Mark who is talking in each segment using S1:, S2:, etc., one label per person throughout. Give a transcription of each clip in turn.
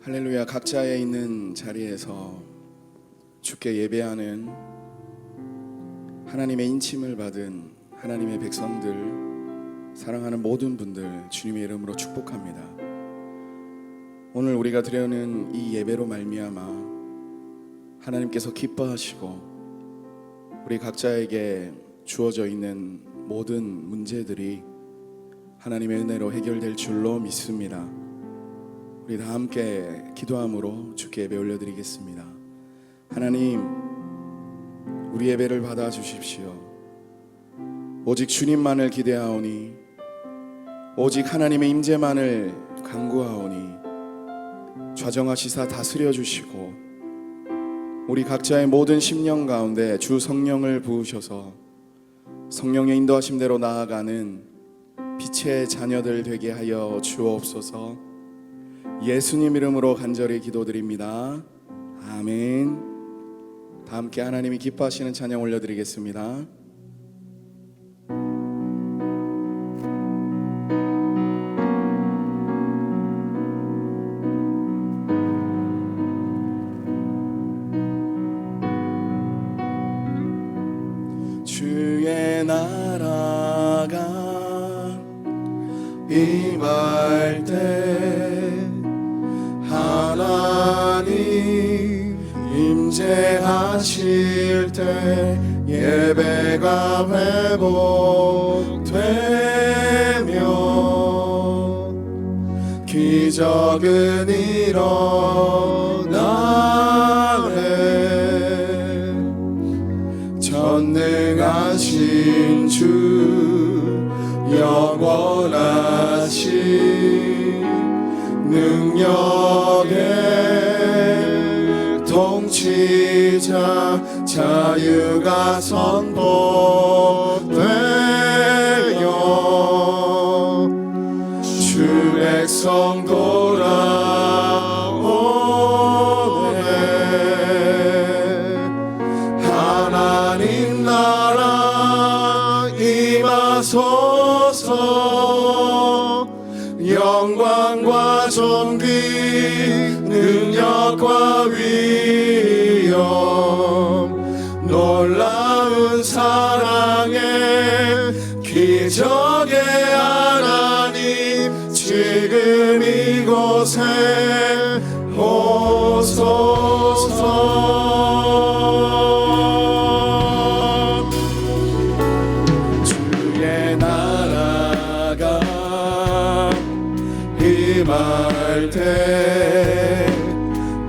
S1: 할렐루야. 각자에 있는 자리에서 주께 예배하는 하나님의 인침을 받은 하나님의 백성들, 사랑하는 모든 분들 주님의 이름으로 축복합니다. 오늘 우리가 드려는 이 예배로 말미암아 하나님께서 기뻐하시고 우리 각자에게 주어져 있는 모든 문제들이 하나님의 은혜로 해결될 줄로 믿습니다. 우리 다 함께 기도함으로 주께 예배 올려드리겠습니다. 하나님, 우리 예배를 받아주십시오. 오직 주님만을 기대하오니, 오직 하나님의 임재만을 간구하오니, 좌정하시사 다스려 주시고 우리 각자의 모든 심령 가운데 주 성령을 부으셔서 성령의 인도하심대로 나아가는 빛의 자녀들 되게 하여 주옵소서. 예수님 이름으로 간절히 기도드립니다. 아멘. 다 함께 하나님이 기뻐하시는 찬양 올려드리겠습니다. 주의 나라가 임할 때 하나님 임재하실 때 예배가 회복되면 기적은 일어나네. 전능하신 주 영원하신 능력의 통치자 자유가 선포되어 주 백성 돌아오네. 하나님 나라 임하소서. 영광과 존귀 능력과 위엄 놀라운 사랑의 기적의 하나님 지금 이곳에 오소서. 주의 나라가 임할 때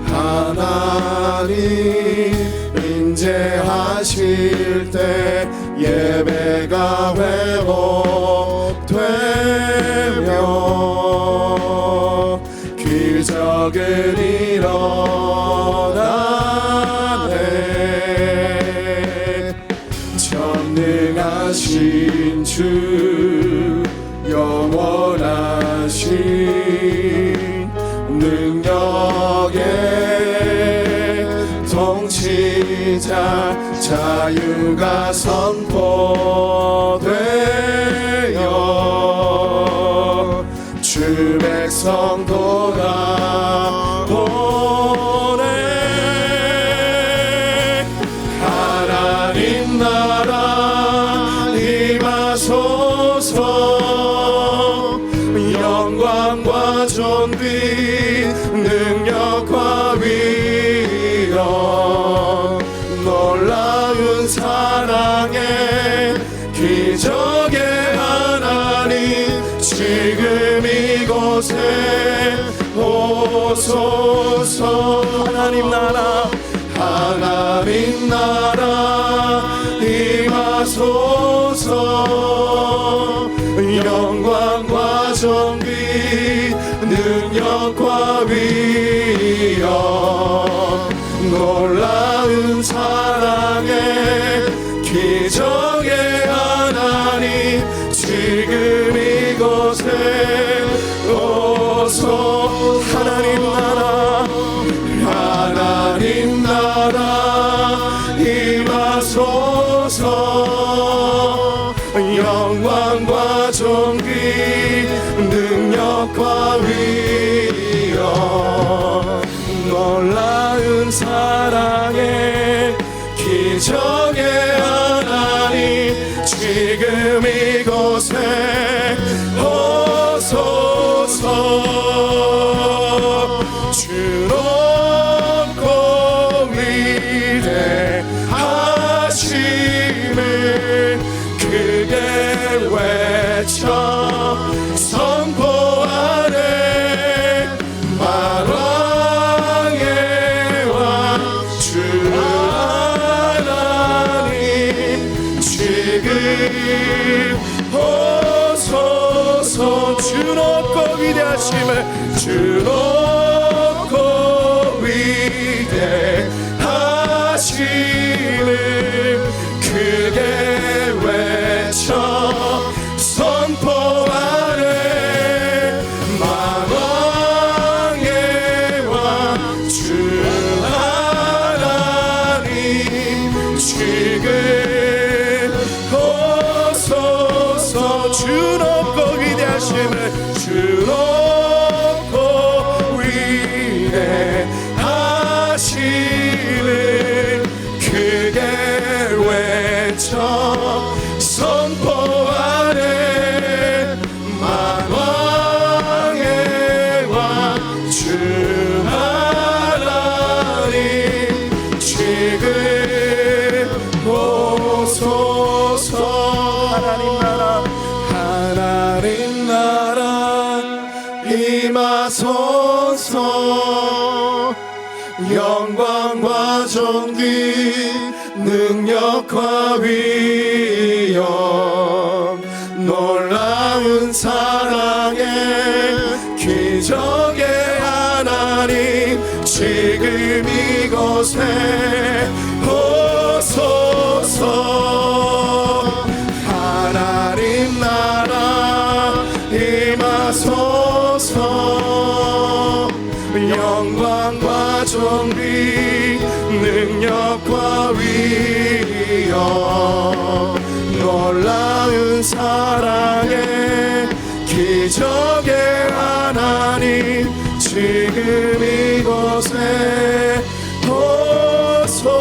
S1: 하나님 임재하실 때 예배가 회복되며 기적은 일어나네. 전능하신 주 영원하신 능력의 통치자 자유가 선포되어 주 백성 돌아오네. 하나님 나라 임하소서. 영광과 존귀 능력과 위엄 놀라운 사랑의 기적의 하나님 지금 이곳에 오소서. 하나님 나라 임하소서. 영광과 존귀 능력과 위엄 놀라운 사랑의 기적의 하나님 지금 이곳에 오소. 하나님 나라 임하소서. 영광과 존귀 능력과 위엄 사랑의 기적의 하나님 지금 이곳에 오소서. 주 높고 위대하심을 크게 외쳐 선포하네. 만왕의 왕 주 하나님 지금 오소서. 주 높고 위대하심을 주 높고 위대하심을 크게 외쳐 선포하네. 만왕의 왕 주 하나님 지금 오소서. 주 높고 위대하심을 주 높고 위대하심을 크게 외쳐 선포하네. 만왕의 왕 주 하나님 지금 오소서. 하나님 나라 임하소서. 영광과 존귀 능력과 위엄 놀라운 사랑의 기적의 하나님 지금 이곳에 오소서. 하나님 나라 임하소서. 영광과 존귀 능력과 위엄 놀라운 사랑의 기적의 하나님 지금 이곳에 오소서.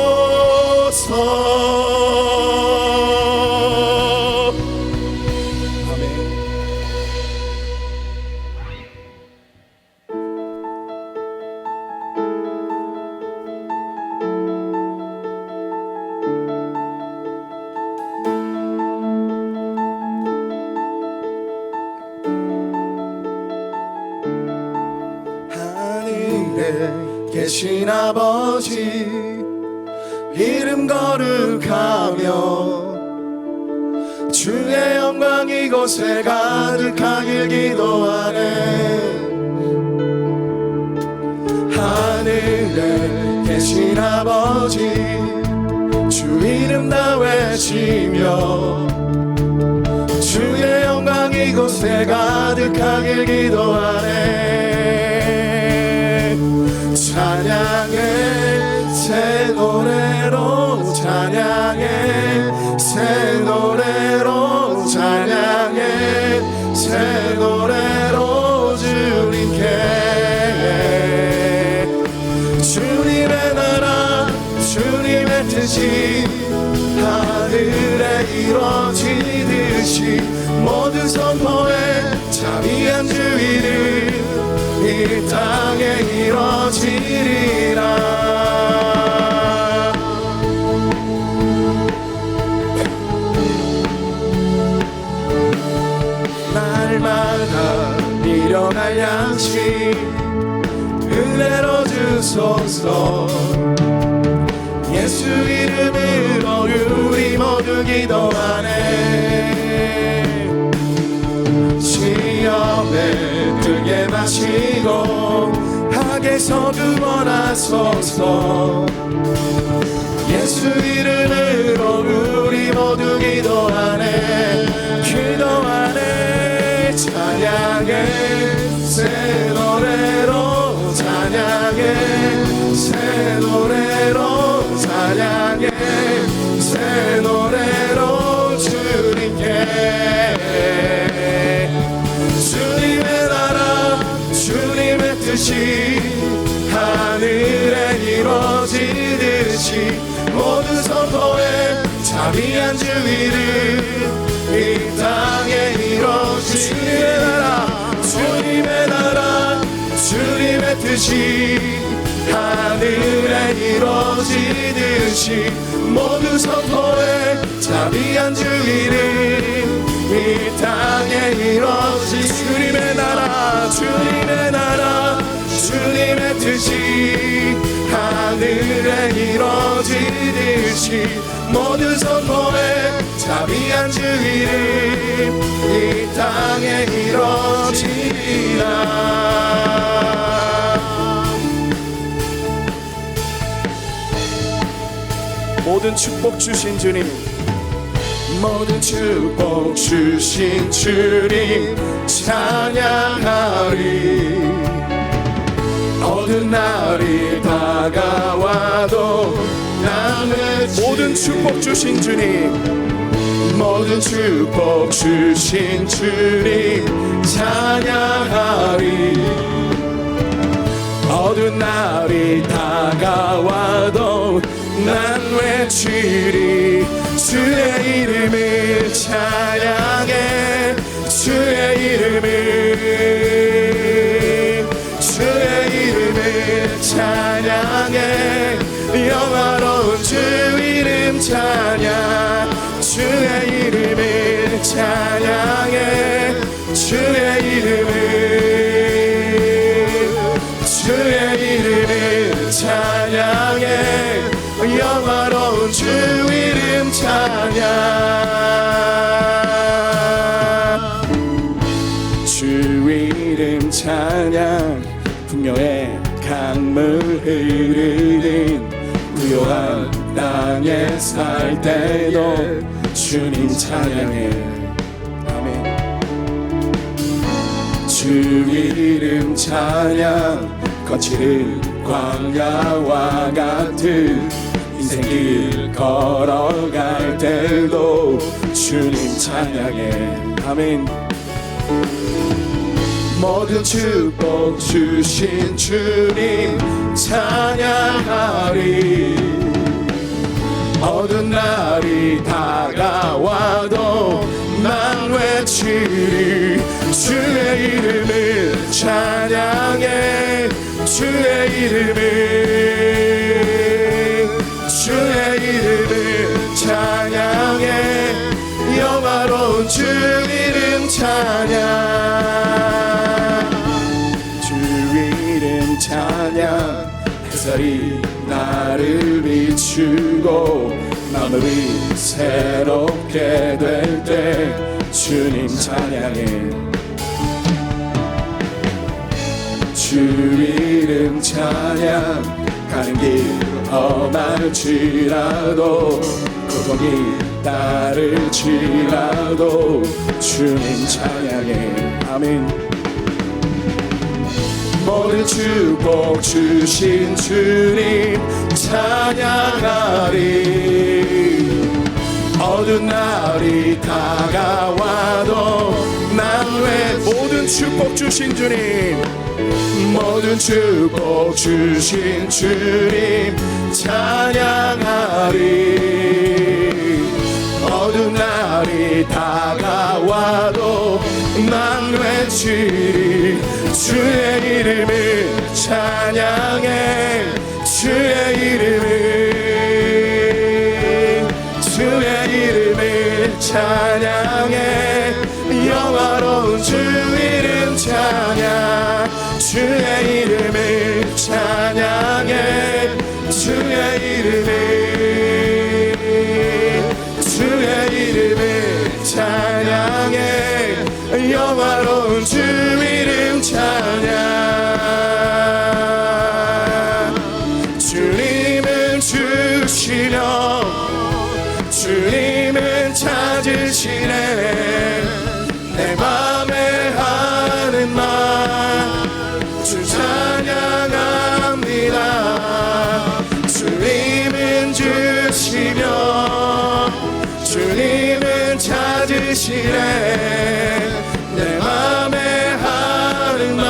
S1: 계신 아버지 이름 거룩하며 주의 영광 이곳에 가득하길 기도하네. 하늘에 계신 아버지 주 이름 다 외치며 주의 영광 이곳에 가득하길 기도하네. 찬양의 새 노래로 찬양의 새 노래로 찬양의 새 노래로 주님께 주님의 나라 주님의 뜻이 하늘에 이루어지듯이 모든 선포에 자비한 주의를 이 땅에 이루어지리라. 날마다 일용할 양식 은혜로 주소서. 예수 이름으로 우리 모두 기도하네. 시험에 들게 마시고 악에서 구원하소서. 예수 이름으로 우리 모두 기도하네. 기도하네. 찬양의 새 노래로 찬양의 새 노래로 찬양의 새 노래로 주님께 주님의 나라 주님의 뜻이 하늘에 이루어지 듯이 모두 선포해 자비한 주 이름 이 땅에 이루어지 주님의 나라 주님의 뜻이 하늘에 이루어지듯이 모두 선포해 자비한 주 이름 이 땅에 이루어지 주님의 나라 주님의 뜻이 하늘에 이루어지듯이 모두 선포해 자비한 주 이름 이 땅에 이루어지리라. 모든 축복 주신 주님 모든 축복 주신 주님 찬양하리. 어두운 날이 다가와도 난 외치 모든 축복 주신 주님 모든 축복 주신 주님 찬양하리. 어두운 날이 다가와도 난 외치리. 주의 이름을 찬양해 주의 이름을 찬양해 영화로운 주 이름 찬양 주의 이름을 찬양해 주의 이름을 찬양해 영화로운 주 이름 찬양 주 이름 찬양 풍요의 강물 흐르는 부요한 땅에 살 때도 주님 찬양해. 아멘. 주 이름 찬양 거칠은 광야와 같은 인생길 걸어갈 때도 주님 찬양해. 아멘. 모든 축복 주신 주님 찬양하리. 어두운 날이 다가와도 난 외치리. 주의 이름을 찬양해 주의 이름을 찬양해 영화로운 주 이름 찬양 주 이름 찬양 햇살이 나를 비추고 마음이 새롭게 될 때 주님 찬양해. 주 이름 찬양 가는 길 험할지라도 고통이 따를지라도 주님 찬양해. 아멘. 모든 축복 주신 주님 찬양하리. 어두운 날이 다가와도 난 왜 모든 축복 주신 주님 모든 축복 주신 주님 찬양하리. 어두운 날이 다가와도 난 외치리. 주의 이름을 찬양해 주의 이름을 찬양해 영화로운 주 이름 찬양 주의 이름을 찬양해 주의 이름을 찬양해 영화로운 주 이름 찬양. 주님은 주시며 주님은 찾으시네. 내 맘에 하는 말 주 찬양합니다. 주님은 주시며 주님은 찾으시네. 내 맘에 하는 말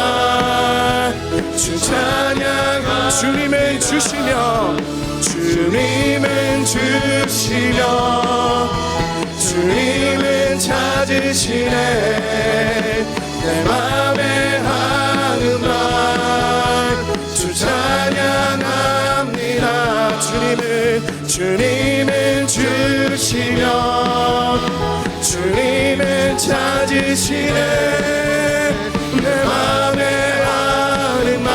S1: 주 찬양합니다. 주님은 주시며 주님은 주시며 주님은 찾으시네. 내 맘에 하는 말 주 찬양합니다. 주님은 주시며 주님은 찾으시네. 내 맘에 하는 말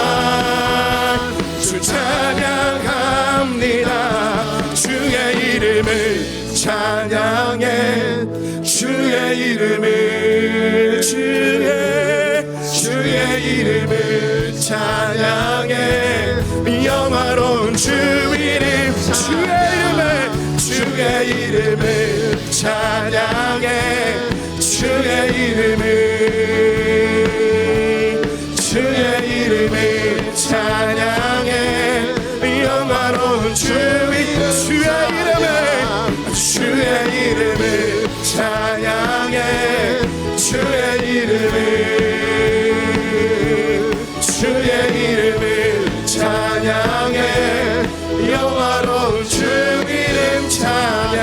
S1: 주 찬양합니다. 주의 이름을 찬양해. 주의 이름을 주의 이름을 찬양해. 영화로운 주 이름 주의 이름을 찬양해. 주의 이름을 찬양해. 영화로운 주의 이름을 찬양해. 주의 이름을 찬양해. 영화로운 주 이름 찬양.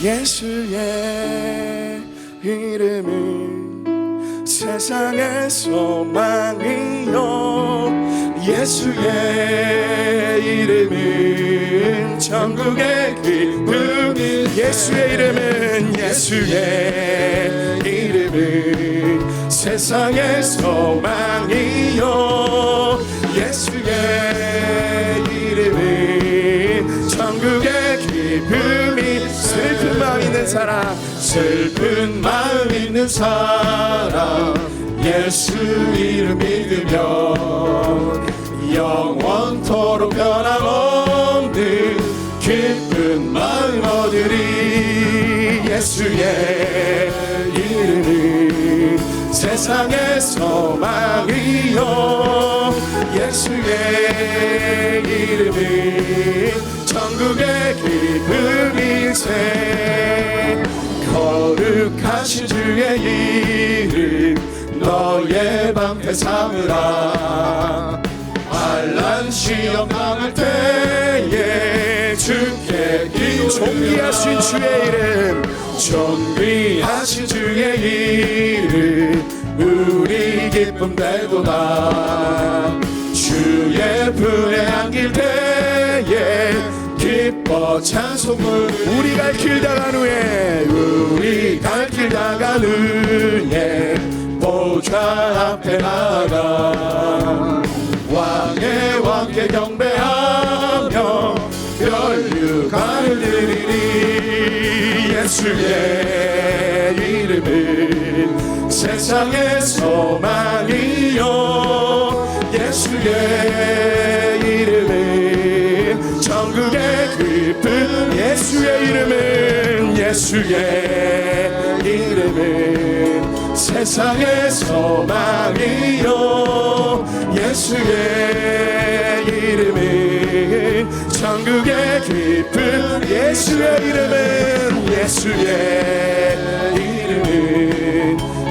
S1: 예수의 이름은 세상의 소망이요. 예수의 이름은 천국의 기쁨이. 예수의 이름은 세상의 소망이요. 예수의 이름은 천국의 기쁨이. 슬픈 마음 있는 사람 예수 이름 믿으며 영원토록 변함없는 기쁜 마음 얻으리. 예수의 이름은 세상의 소망이요. 예수의 이름은 천국의 기쁨일세. 거룩하신 주의 이름 너의 방패 삼으라. 환난 시험 당할 때에 주께 기도하라. 존귀하신 주의 이름 우리 기쁨 되도다. 주의 품에 안길 때에 기뻐 찬송을. 우리 갈 길 다간 후에 보좌 앞에 나가 왕의 왕께 경배하며 멸류관을 드리리. 예수의 이름은 세상의 소망이요. 예수의 이름은 천국의 기쁨. 예수의 이름은 세상의 소망이요. 예수의 이름은 천국의 기쁨. 예수의 이름은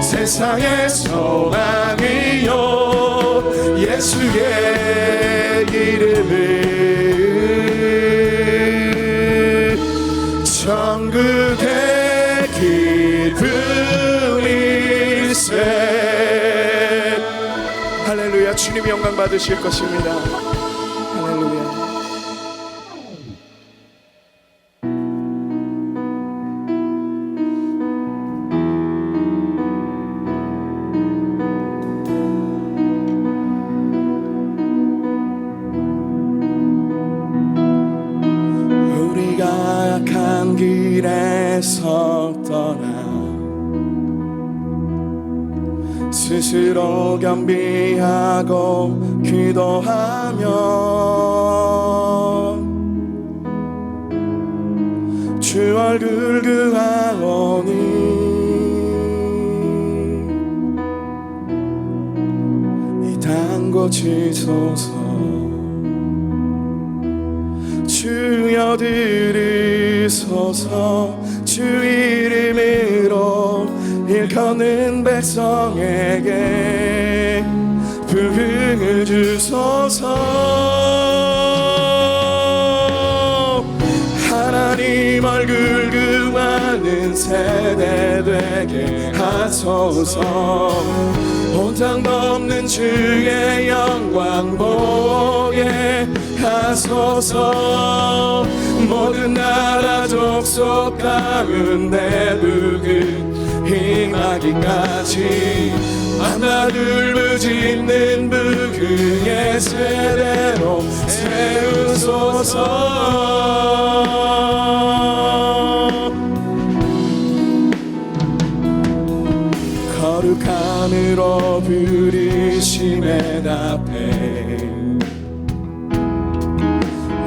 S1: 세상의 소망이요. 예수의 이름은 천국의 기쁨일세. 할렐루야. 주님 영광 받으실 것입니다. 할렐루야. 약한 길에서 떠나 스스로 겸비하고 기도하며 주 얼굴 구하오니 이 단 고치소서. 주여 들으소서. 주 이름으로 일 일컫는 백성에게 부흥을 주소서. 하나님 얼굴 구하는 세대 되게 하소서. 온 땅 덮는 주의 영광 보게 하소서. 모든 나라 족속 가운데 부흥 임하기까지 하나둘 부짓는 부흥의 세대로 세우소서. 거룩함으로 부르심에 답해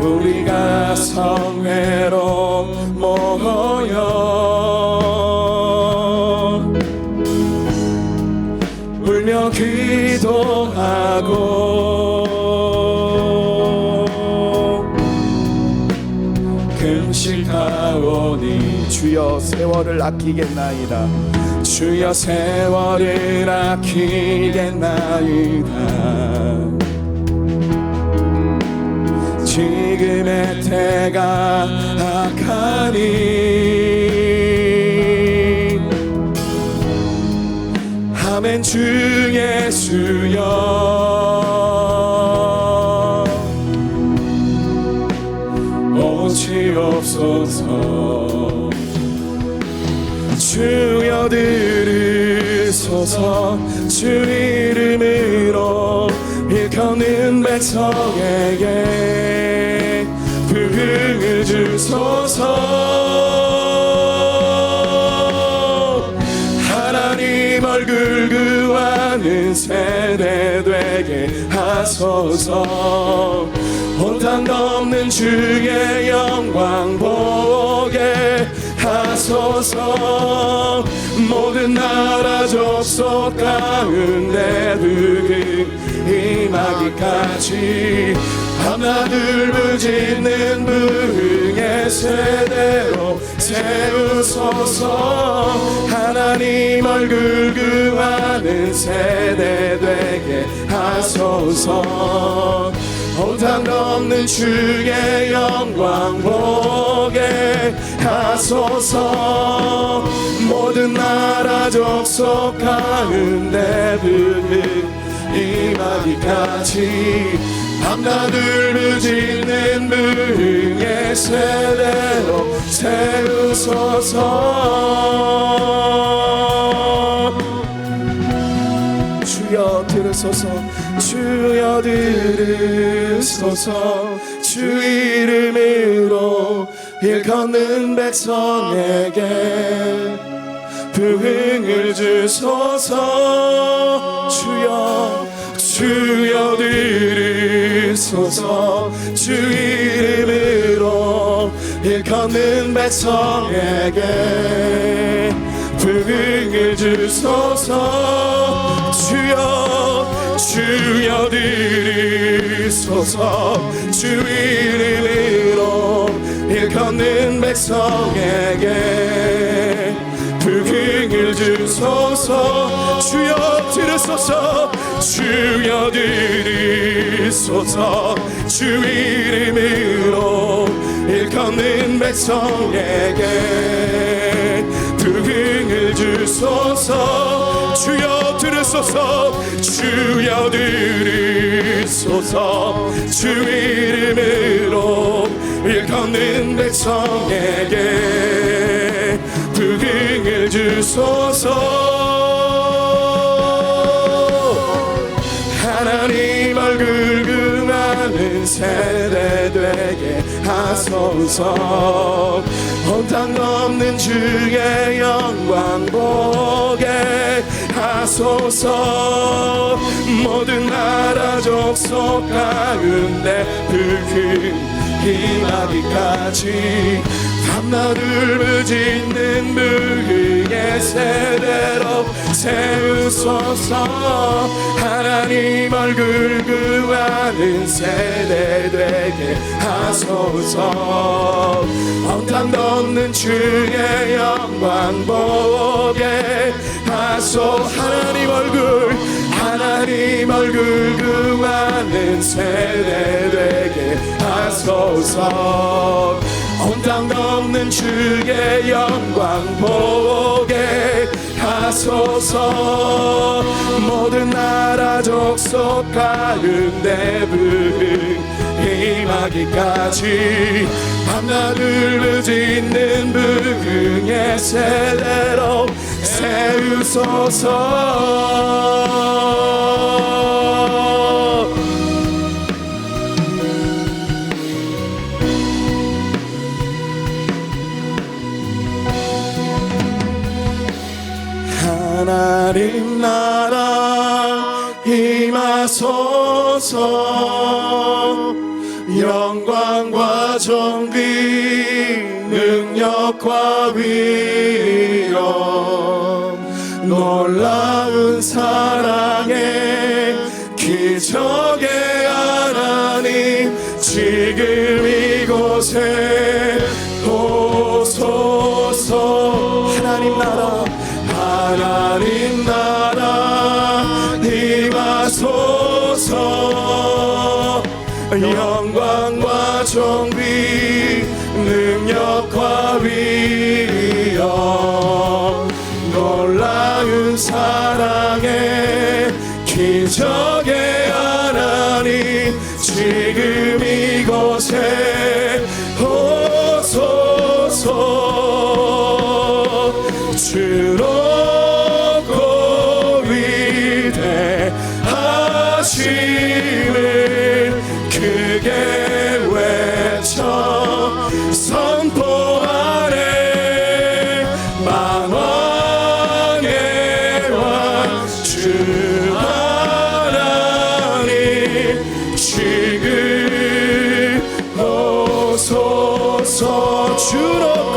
S1: 우리가 성회로 모여 울며 기도하고 금식하오니 주여 세월을 아끼겠나이다. 주여 세월을 아끼겠나이다. 지금의 때가 악하니 아멘. 주 예수여 오시옵소서. 주여 들으소서. 주 이름으로 일컫는 백성에게 부흥을 주소서. 하나님 얼굴 구하는 세대 되게 하소서. 온 땅 덮는 주의 영광 보게 하소서. 모든 나라 족속 가운데 부흥 임하기까지 하나둘 부짓는 부흥의 세대로 세우소서. 하나님 얼굴 구하는 세대 되게 하소서. 온 땅 덮는 주의 영광 보게 하소서. 모든 나라 족속 가운데 부흥 임하기까지 밤낮을 부짓는 부흥의 세대로 세우소서. 주여 들으소서. 주여 들으소서. 주 이름으로 일컫는 백성에게 부흥을 주소서. 주여 들으소서. 주 이름으로 일컫는 백성에게 부흥을 주소서. 주여 들으소서. 주 이름으로 일컫는 백성에게 부흥을 주소서. 주여 들으소서. 주여 들으소서. 주 이름으로 일컫는 백성에게 부흥을 주소서. 주여 들으소서. 주여 들으소서. 주 이름으로 일컫는 백성에게 부흥을 주소서. 하나님 얼굴 구하는 세대 되게 하소서. 온 땅 덮는 주의 영광 보게 하소서. 모든 나라 족속 가운데 부흥 임하기까지 밤낮을 부짓는 부흥의 세대로 세우소서. 하나님 얼굴 구하는 세대 되게 하소서. 온 땅 덮는 주의 영광 보게 주옵소서. 하나님 얼굴 그 많은 세대 되게 하소서. 온 땅 덮는 주의 영광 보게 하소서. 모든 나라 족속 가운데 부흥 임하기까지 밤낮을 짓는 부흥의 세대로 세우소서. 하나님 나라 임하소서. 영광과 존귀 능력과 위엄 놀라운 사랑의 기적의 하나님 지금 이곳에 오소서. 하나님 나라 임하소서. 영광과 존귀 능력과 위엄 놀라운 사랑의 기적의 하나님 지금 이곳에 오소서. 주로 위대하심을 크게 외쳐 선포하네. 만왕의 왕 주 하나님 지금 오소서. 주롭고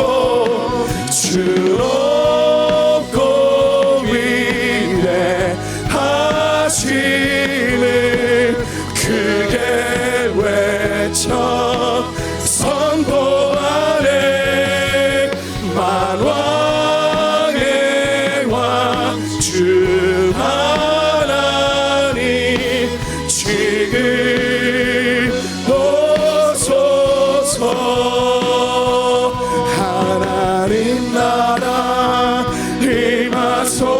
S1: 위대하심을 크게 외쳐 선포하네. 만왕의 왕 주 하나님 지금 오소서. 하나님 나라 임하소서.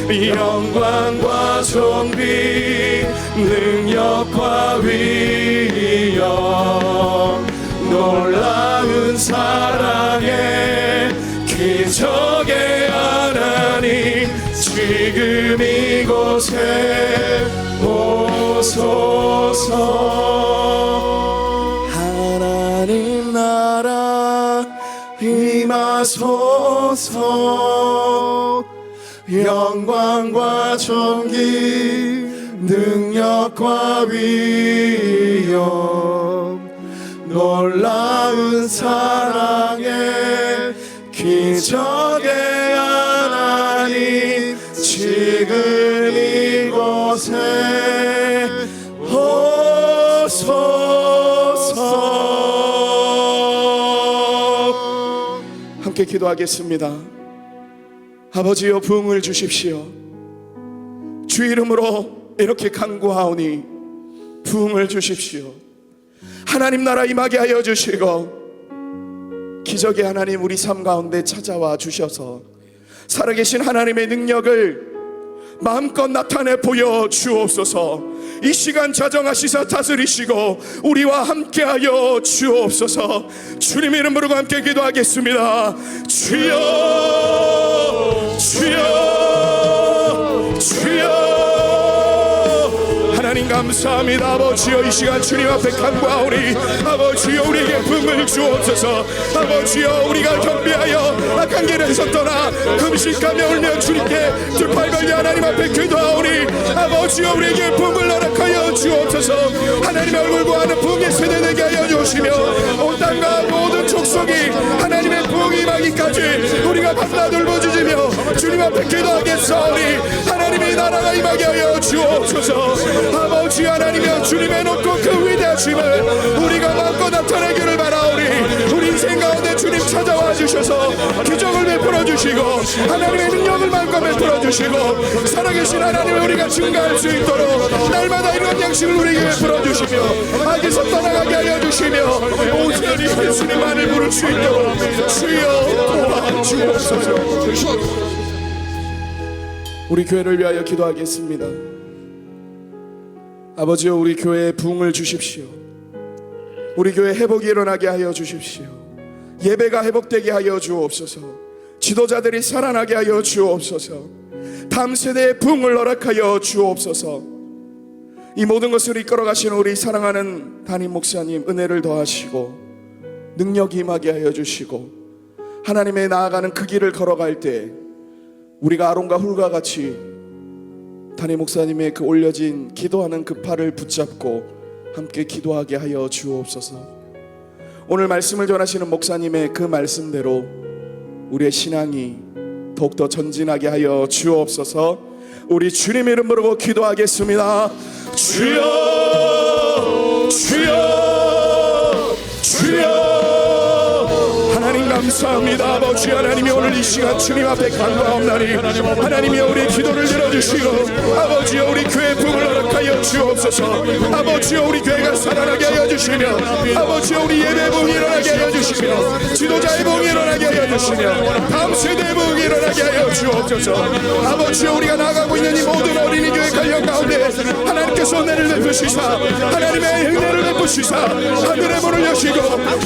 S1: 영광과 존귀 능력과 위엄 놀라운 사랑의 기적의 하나님 지금 이곳에 오소서. 하나님 나라 임하소서. 영광과 존귀 능력과 위엄 놀라운 사랑의 기적의 하나님 지금 이곳에 오소서. 함께 기도하겠습니다. 아버지여 부흥을 주십시오. 주 이름으로 이렇게 간구하오니 부흥을 주십시오. 하나님 나라 임하게 하여 주시고 기적의 하나님 우리 삶 가운데 찾아와 주셔서 살아계신 하나님의 능력을 마음껏 나타내 보여 주옵소서. 이 시간 자정하시사 다스리시고 우리와 함께하여 주옵소서. 주님 이름 부르고 함께 기도하겠습니다. 주여 주여 주여. 하나님 감사합니다. 아버지여 이 시간 주님 앞에 간구하오니 아버지여 우리에게 부흥을 주옵소서. 아버지여 우리가 경배하여 악한 길에서 떠나 금식하며 울며 주님께 두 팔 걸려 하나님 앞에 기도하오니 아버지여 우리에게 부흥을 허락하여 주옵소서. 하나님의 얼굴 구하는 부흥의 세대 되게 하여 주시며 온 땅과 모든 족속이 하나님의 부흥이 임하기까지 우리가 밤낮 울부짖으며 주님 앞에 기도하겠사오니 하나님의 나라가 임하게 하여 주옵소서. 아버지 하나님이여 주님의 높고 그 위대하심을 우리가 마음껏 나타내기를 바라오니 우리 인생 가운데 주님 찾아와 주셔서 기적을 베풀어 주시옵소서. 주시고 하나님의 능력을 마음껏 베풀어 주시고 살아계신 하나님을 우리가 증가할 수 있도록 날마다 이런 양식을 우리에게 베풀어 주시며 악에서 떠나가게 하여 주시며 온전히 예수님만을 부를 수 있도록 주여 도와주옵소서. 우리 교회를 위하여 기도하겠습니다. 아버지여, 우리 교회에 부흥을 주십시오. 우리 교회 회복이 일어나게 하여 주십시오. 예배가 회복되게 하여 주옵소서. 지도자들이 살아나게 하여 주옵소서. 다음 세대의 부흥을 허락하여 주옵소서. 이 모든 것을 이끌어 가시는 우리 사랑하는 담임 목사님 은혜를 더하시고 능력이 임하게 하여 주시고 하나님의 나아가는 그 길을 걸어갈 때 우리가 아론과 훌과 같이 담임 목사님의 그 올려진 기도하는 그 팔을 붙잡고 함께 기도하게 하여 주옵소서. 오늘 말씀을 전하시는 목사님의 그 말씀대로 우리의 신앙이 더욱더 전진하게 하여 주옵소서. 우리 주님의 이름으로 기도하겠습니다. 주여 주여 주여. 하나님 감사합니다. 아버지 하나님이 오늘 이 시간 주님 앞에 간구하옵나니 하나님이 우리 기도를 들어주시고 아버지여 우리 교회 부흥을 허락하여 주옵소서. 아버지여 우리 교회가 살아나게 하여 주시며 아버지여 우리 예배 부흥이 일어나게 하여 주시며 지도자의 부흥이 일어나게 하여 주시며 다음 세대의 부흥이 일어나게 하여 주옵소서. 아버지여 우리가 나가고 있는 이 모든 어린이 교회 관련 가운데 하나님께서 은혜를 베푸시사 하나님의 은혜를 베푸시사 하늘의 문을 여시고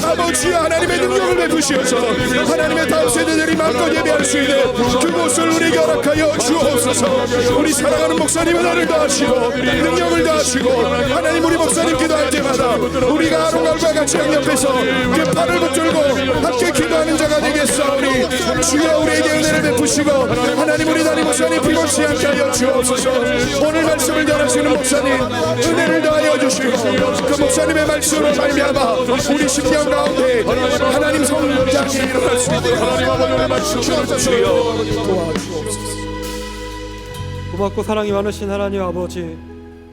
S1: 아버지여 하나님의 능력을 베푸시옵소서. 하나님의 다음 세대들이 마음껏 예배할 수 있는 그곳을 우리에게 허락하여 주옵소서. 우리 사랑하는 목사님 은혜를 더하시고 능력을 더하시고 하나님 우리 목사님 기도할 때마다 우리가 아론과 같이 양옆에서 그 팔을 붙들고 함께 기도하는 자가 되겠사오니 주여 우리에게 은혜를 베푸시고 하나님 우리 담임 목사님 피곤치 않게 하여 주옵소서. 오늘 말씀을 전하시는 목사님 은혜를 더하여 주시고 그 목사님의 말씀으로 말미암아 우리 심령 가운데 하나님 성장이 일어날 수 있도록 하나님 아버지의 말씀을 주여 도와주옵소서.
S2: 고맙고 사랑이 많으신 하나님 아버지,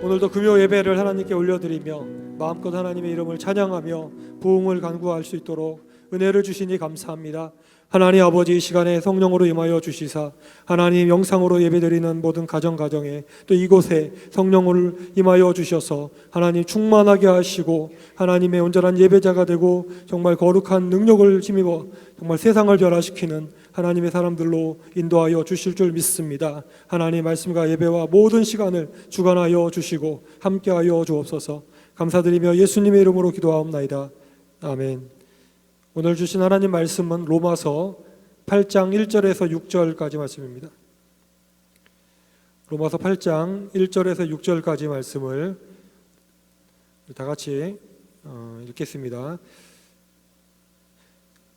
S2: 오늘도 금요 예배를 하나님께 올려드리며 마음껏 하나님의 이름을 찬양하며 부흥을 간구할 수 있도록 은혜를 주시니 감사합니다. 하나님 아버지, 이 시간에 성령으로 임하여 주시사 하나님 영상으로 예배드리는 모든 가정에 또 이곳에 성령을 임하여 주셔서 하나님 충만하게 하시고 하나님의 온전한 예배자가 되고 정말 거룩한 능력을 힘입어 정말 세상을 변화시키는 하나님의 사람들로 인도하여 주실 줄 믿습니다. 하나님 말씀과 예배와 모든 시간을 주관하여 주시고 함께하여 주옵소서. 감사드리며 예수님의 이름으로 기도하옵나이다. 아멘. 오늘 주신 하나님 말씀은 로마서 8장 1절에서 6절까지 말씀입니다. 로마서 8장 1절에서 6절까지 말씀을 다 같이 읽겠습니다.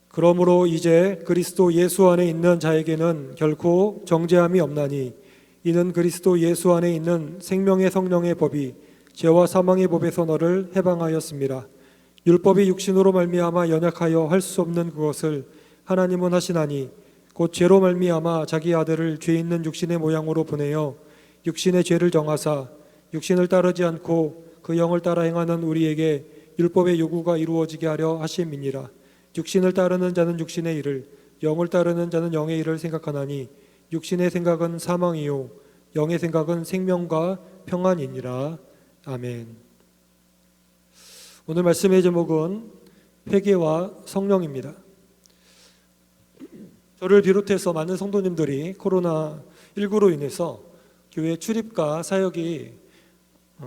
S2: 그러므로 이제 그리스도 예수 안에 있는 자에게는 결코 정죄함이 없나니 이는 그리스도 예수 안에 있는 생명의 성령의 법이 죄와 사망의 법에서 너를 해방하였습니다. 율법이 육신으로 말미암아 연약하여 할 수 없는 그것을 하나님은 하시나니 곧 죄로 말미암아 자기 아들을 죄 있는 육신의 모양으로 보내어 육신의 죄를 정하사 육신을 따르지 않고 그 영을 따라 행하는 우리에게 율법의 요구가 이루어지게 하려 하심이니라. 육신을 따르는 자는 육신의 일을, 영을 따르는 자는 영의 일을 생각하나니 육신의 생각은 사망이요 영의 생각은 생명과 평안이니라. 아멘. 오늘 말씀의 제목은 회개와 성령입니다. 저를 비롯해서 많은 성도님들이 코로나19로 인해서 교회 출입과 사역이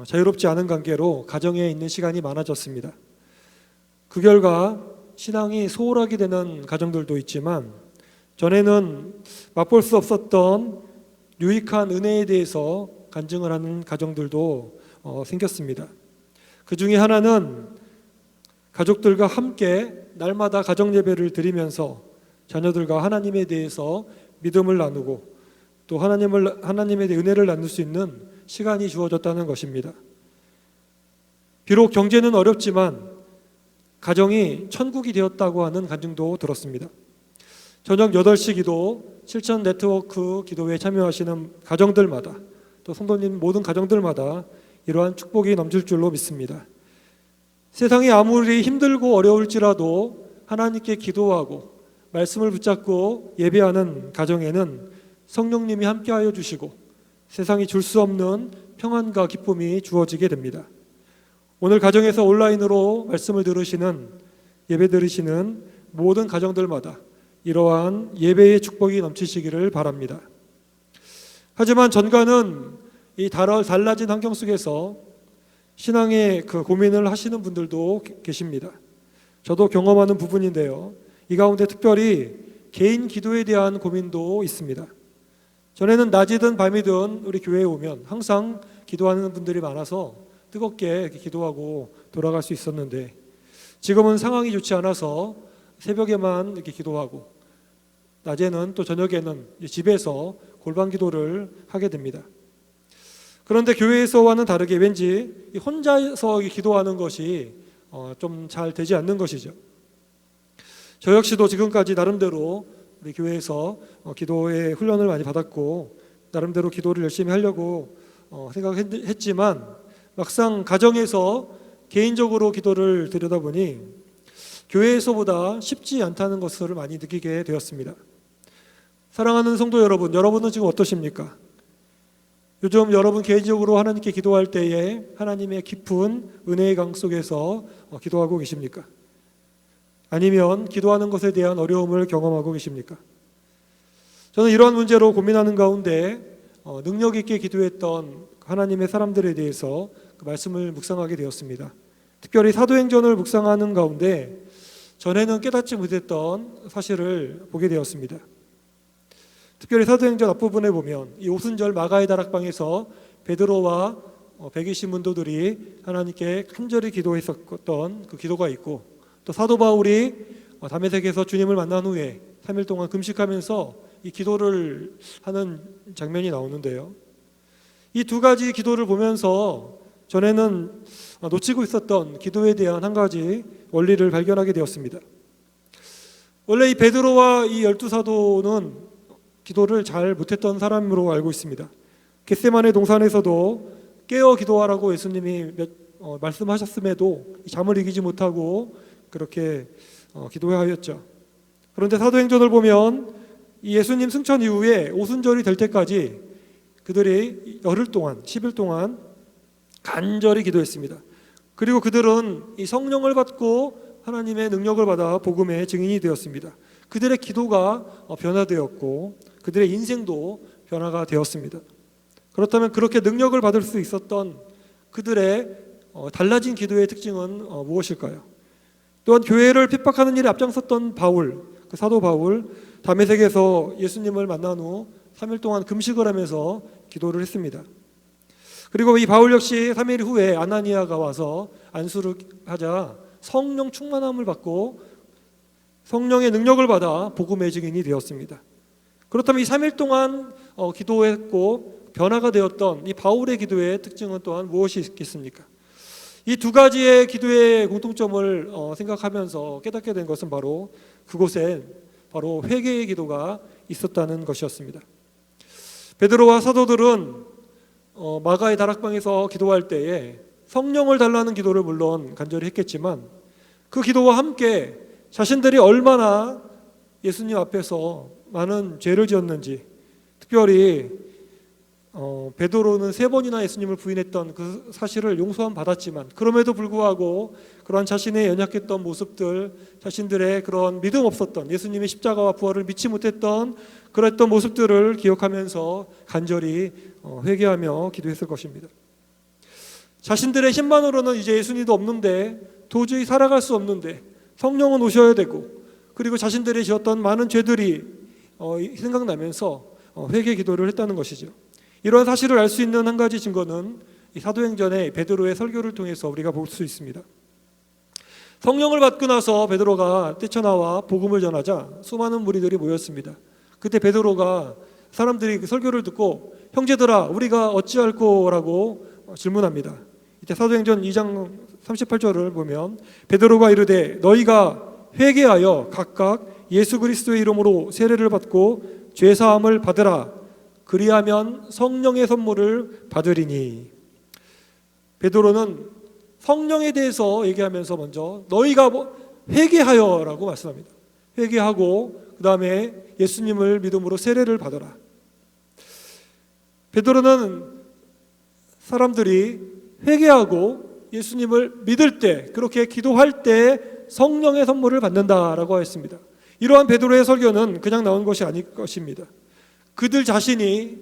S2: 자유롭지 않은 관계로 가정에 있는 시간이 많아졌습니다. 그 결과 신앙이 소홀하게 되는 가정들도 있지만 전에는 맛볼 수 없었던 유익한 은혜에 대해서 간증을 하는 가정들도 생겼습니다. 그 중에 하나는 가족들과 함께 날마다 가정 예배를 드리면서 자녀들과 하나님에 대해서 믿음을 나누고 또 하나님에 대해 은혜를 나눌 수 있는 시간이 주어졌다는 것입니다. 비록 경제는 어렵지만 가정이 천국이 되었다고 하는 간증도 들었습니다. 저녁 8시 기도, 실천 네트워크 기도에 참여하시는 가정들마다 또 성도님 모든 가정들마다 이러한 축복이 넘칠 줄로 믿습니다. 세상이 아무리 힘들고 어려울지라도 하나님께 기도하고 말씀을 붙잡고 예배하는 가정에는 성령님이 함께하여 주시고 세상이 줄 수 없는 평안과 기쁨이 주어지게 됩니다. 오늘 가정에서 온라인으로 말씀을 들으시는, 예배 들으시는 모든 가정들마다 이러한 예배의 축복이 넘치시기를 바랍니다. 하지만 전가는 이 달라진 환경 속에서 신앙의 그 고민을 하시는 분들도 계십니다. 저도 경험하는 부분인데요. 이 가운데 특별히 개인 기도에 대한 고민도 있습니다. 전에는 낮이든 밤이든 우리 교회에 오면 항상 기도하는 분들이 많아서 뜨겁게 이렇게 기도하고 돌아갈 수 있었는데, 지금은 상황이 좋지 않아서 새벽에만 이렇게 기도하고 낮에는 또 저녁에는 집에서 골방 기도를 하게 됩니다. 그런데 교회에서와는 다르게 왠지 혼자서 기도하는 것이 좀 잘 되지 않는 것이죠. 저 역시도 지금까지 나름대로 우리 교회에서 기도의 훈련을 많이 받았고 나름대로 기도를 열심히 하려고 생각했지만 막상 가정에서 개인적으로 기도를 드리다 보니 교회에서보다 쉽지 않다는 것을 많이 느끼게 되었습니다. 사랑하는 성도 여러분, 여러분은 지금 어떠십니까? 요즘 여러분 개인적으로 하나님께 기도할 때에 하나님의 깊은 은혜의 강 속에서 기도하고 계십니까? 아니면 기도하는 것에 대한 어려움을 경험하고 계십니까? 저는 이러한 문제로 고민하는 가운데 능력 있게 기도했던 하나님의 사람들에 대해서 그 말씀을 묵상하게 되었습니다. 특별히 사도행전을 묵상하는 가운데 전에는 깨닫지 못했던 사실을 보게 되었습니다. 특별히 사도행전 앞부분에 보면 이 오순절 마가의 다락방에서 베드로와 120 문도들이 하나님께 간절히 기도했었던 그 기도가 있고, 또 사도 바울이 다메섹에서 주님을 만난 후에 3일 동안 금식하면서 이 기도를 하는 장면이 나오는데요. 이 두 가지 기도를 보면서 전에는 놓치고 있었던 기도에 대한 한 가지 원리를 발견하게 되었습니다. 원래 이 베드로와 이 12사도는 기도를 잘 못했던 사람으로 알고 있습니다. 겟세마네 동산에서도 깨어 기도하라고 예수님이 말씀하셨음에도 잠을 이기지 못하고 그렇게 기도하였죠. 그런데 사도행전을 보면 이 예수님 승천 이후에 오순절이 될 때까지 그들이 열흘 동안 10일 동안 간절히 기도했습니다. 그리고 그들은 이 성령을 받고 하나님의 능력을 받아 복음의 증인이 되었습니다. 그들의 기도가 변화되었고 그들의 인생도 변화가 되었습니다. 그렇다면 그렇게 능력을 받을 수 있었던 그들의 달라진 기도의 특징은 무엇일까요? 또한 교회를 핍박하는 일에 앞장섰던 바울, 그 사도 바울, 다메섹에서 예수님을 만난 후 3일 동안 금식을 하면서 기도를 했습니다. 그리고 이 바울 역시 3일 후에 아나니아가 와서 안수를 하자 성령 충만함을 받고 성령의 능력을 받아 복음의 증인이 되었습니다. 그렇다면 이 3일 동안 기도했고 변화가 되었던 이 바울의 기도의 특징은 또한 무엇이 있겠습니까? 이 두 가지의 기도의 공통점을 생각하면서 깨닫게 된 것은 바로 그곳에 바로 회개의 기도가 있었다는 것이었습니다. 베드로와 사도들은 마가의 다락방에서 기도할 때에 성령을 달라는 기도를 물론 간절히 했겠지만 그 기도와 함께 자신들이 얼마나 예수님 앞에서 많은 죄를 지었는지, 특별히 베드로는 3번이나 예수님을 부인했던 그 사실을 용서함 받았지만 그럼에도 불구하고 그러한 자신의 연약했던 모습들, 자신들의 그런 믿음 없었던 예수님의 십자가와 부활을 믿지 못했던 그랬던 모습들을 기억하면서 간절히 회개하며 기도했을 것입니다. 자신들의 힘만으로는 이제 예수님도 없는데 도저히 살아갈 수 없는데 성령은 오셔야 되고 그리고 자신들이 지었던 많은 죄들이 생각나면서 회개 기도를 했다는 것이죠. 이런 사실을 알 수 있는 한 가지 증거는 이 사도행전의 베드로의 설교를 통해서 우리가 볼 수 있습니다. 성령을 받고 나서 베드로가 뛰쳐나와 복음을 전하자 수많은 무리들이 모였습니다. 그때 베드로가 사람들이 그 설교를 듣고 형제들아 우리가 어찌할꼬라고 질문합니다. 이때 사도행전 2장 38절을 보면 베드로가 이르되 너희가 회개하여 각각 예수 그리스도의 이름으로 세례를 받고 죄사함을 받으라. 그리하면 성령의 선물을 받으리니. 베드로는 성령에 대해서 얘기하면서 먼저 너희가 회개하여라고 말씀합니다. 회개하고 그 다음에 예수님을 믿음으로 세례를 받아라. 베드로는 사람들이 회개하고 예수님을 믿을 때, 그렇게 기도할 때 성령의 선물을 받는다라고 했습니다. 이러한 베드로의 설교는 그냥 나온 것이 아닐 것입니다. 그들 자신이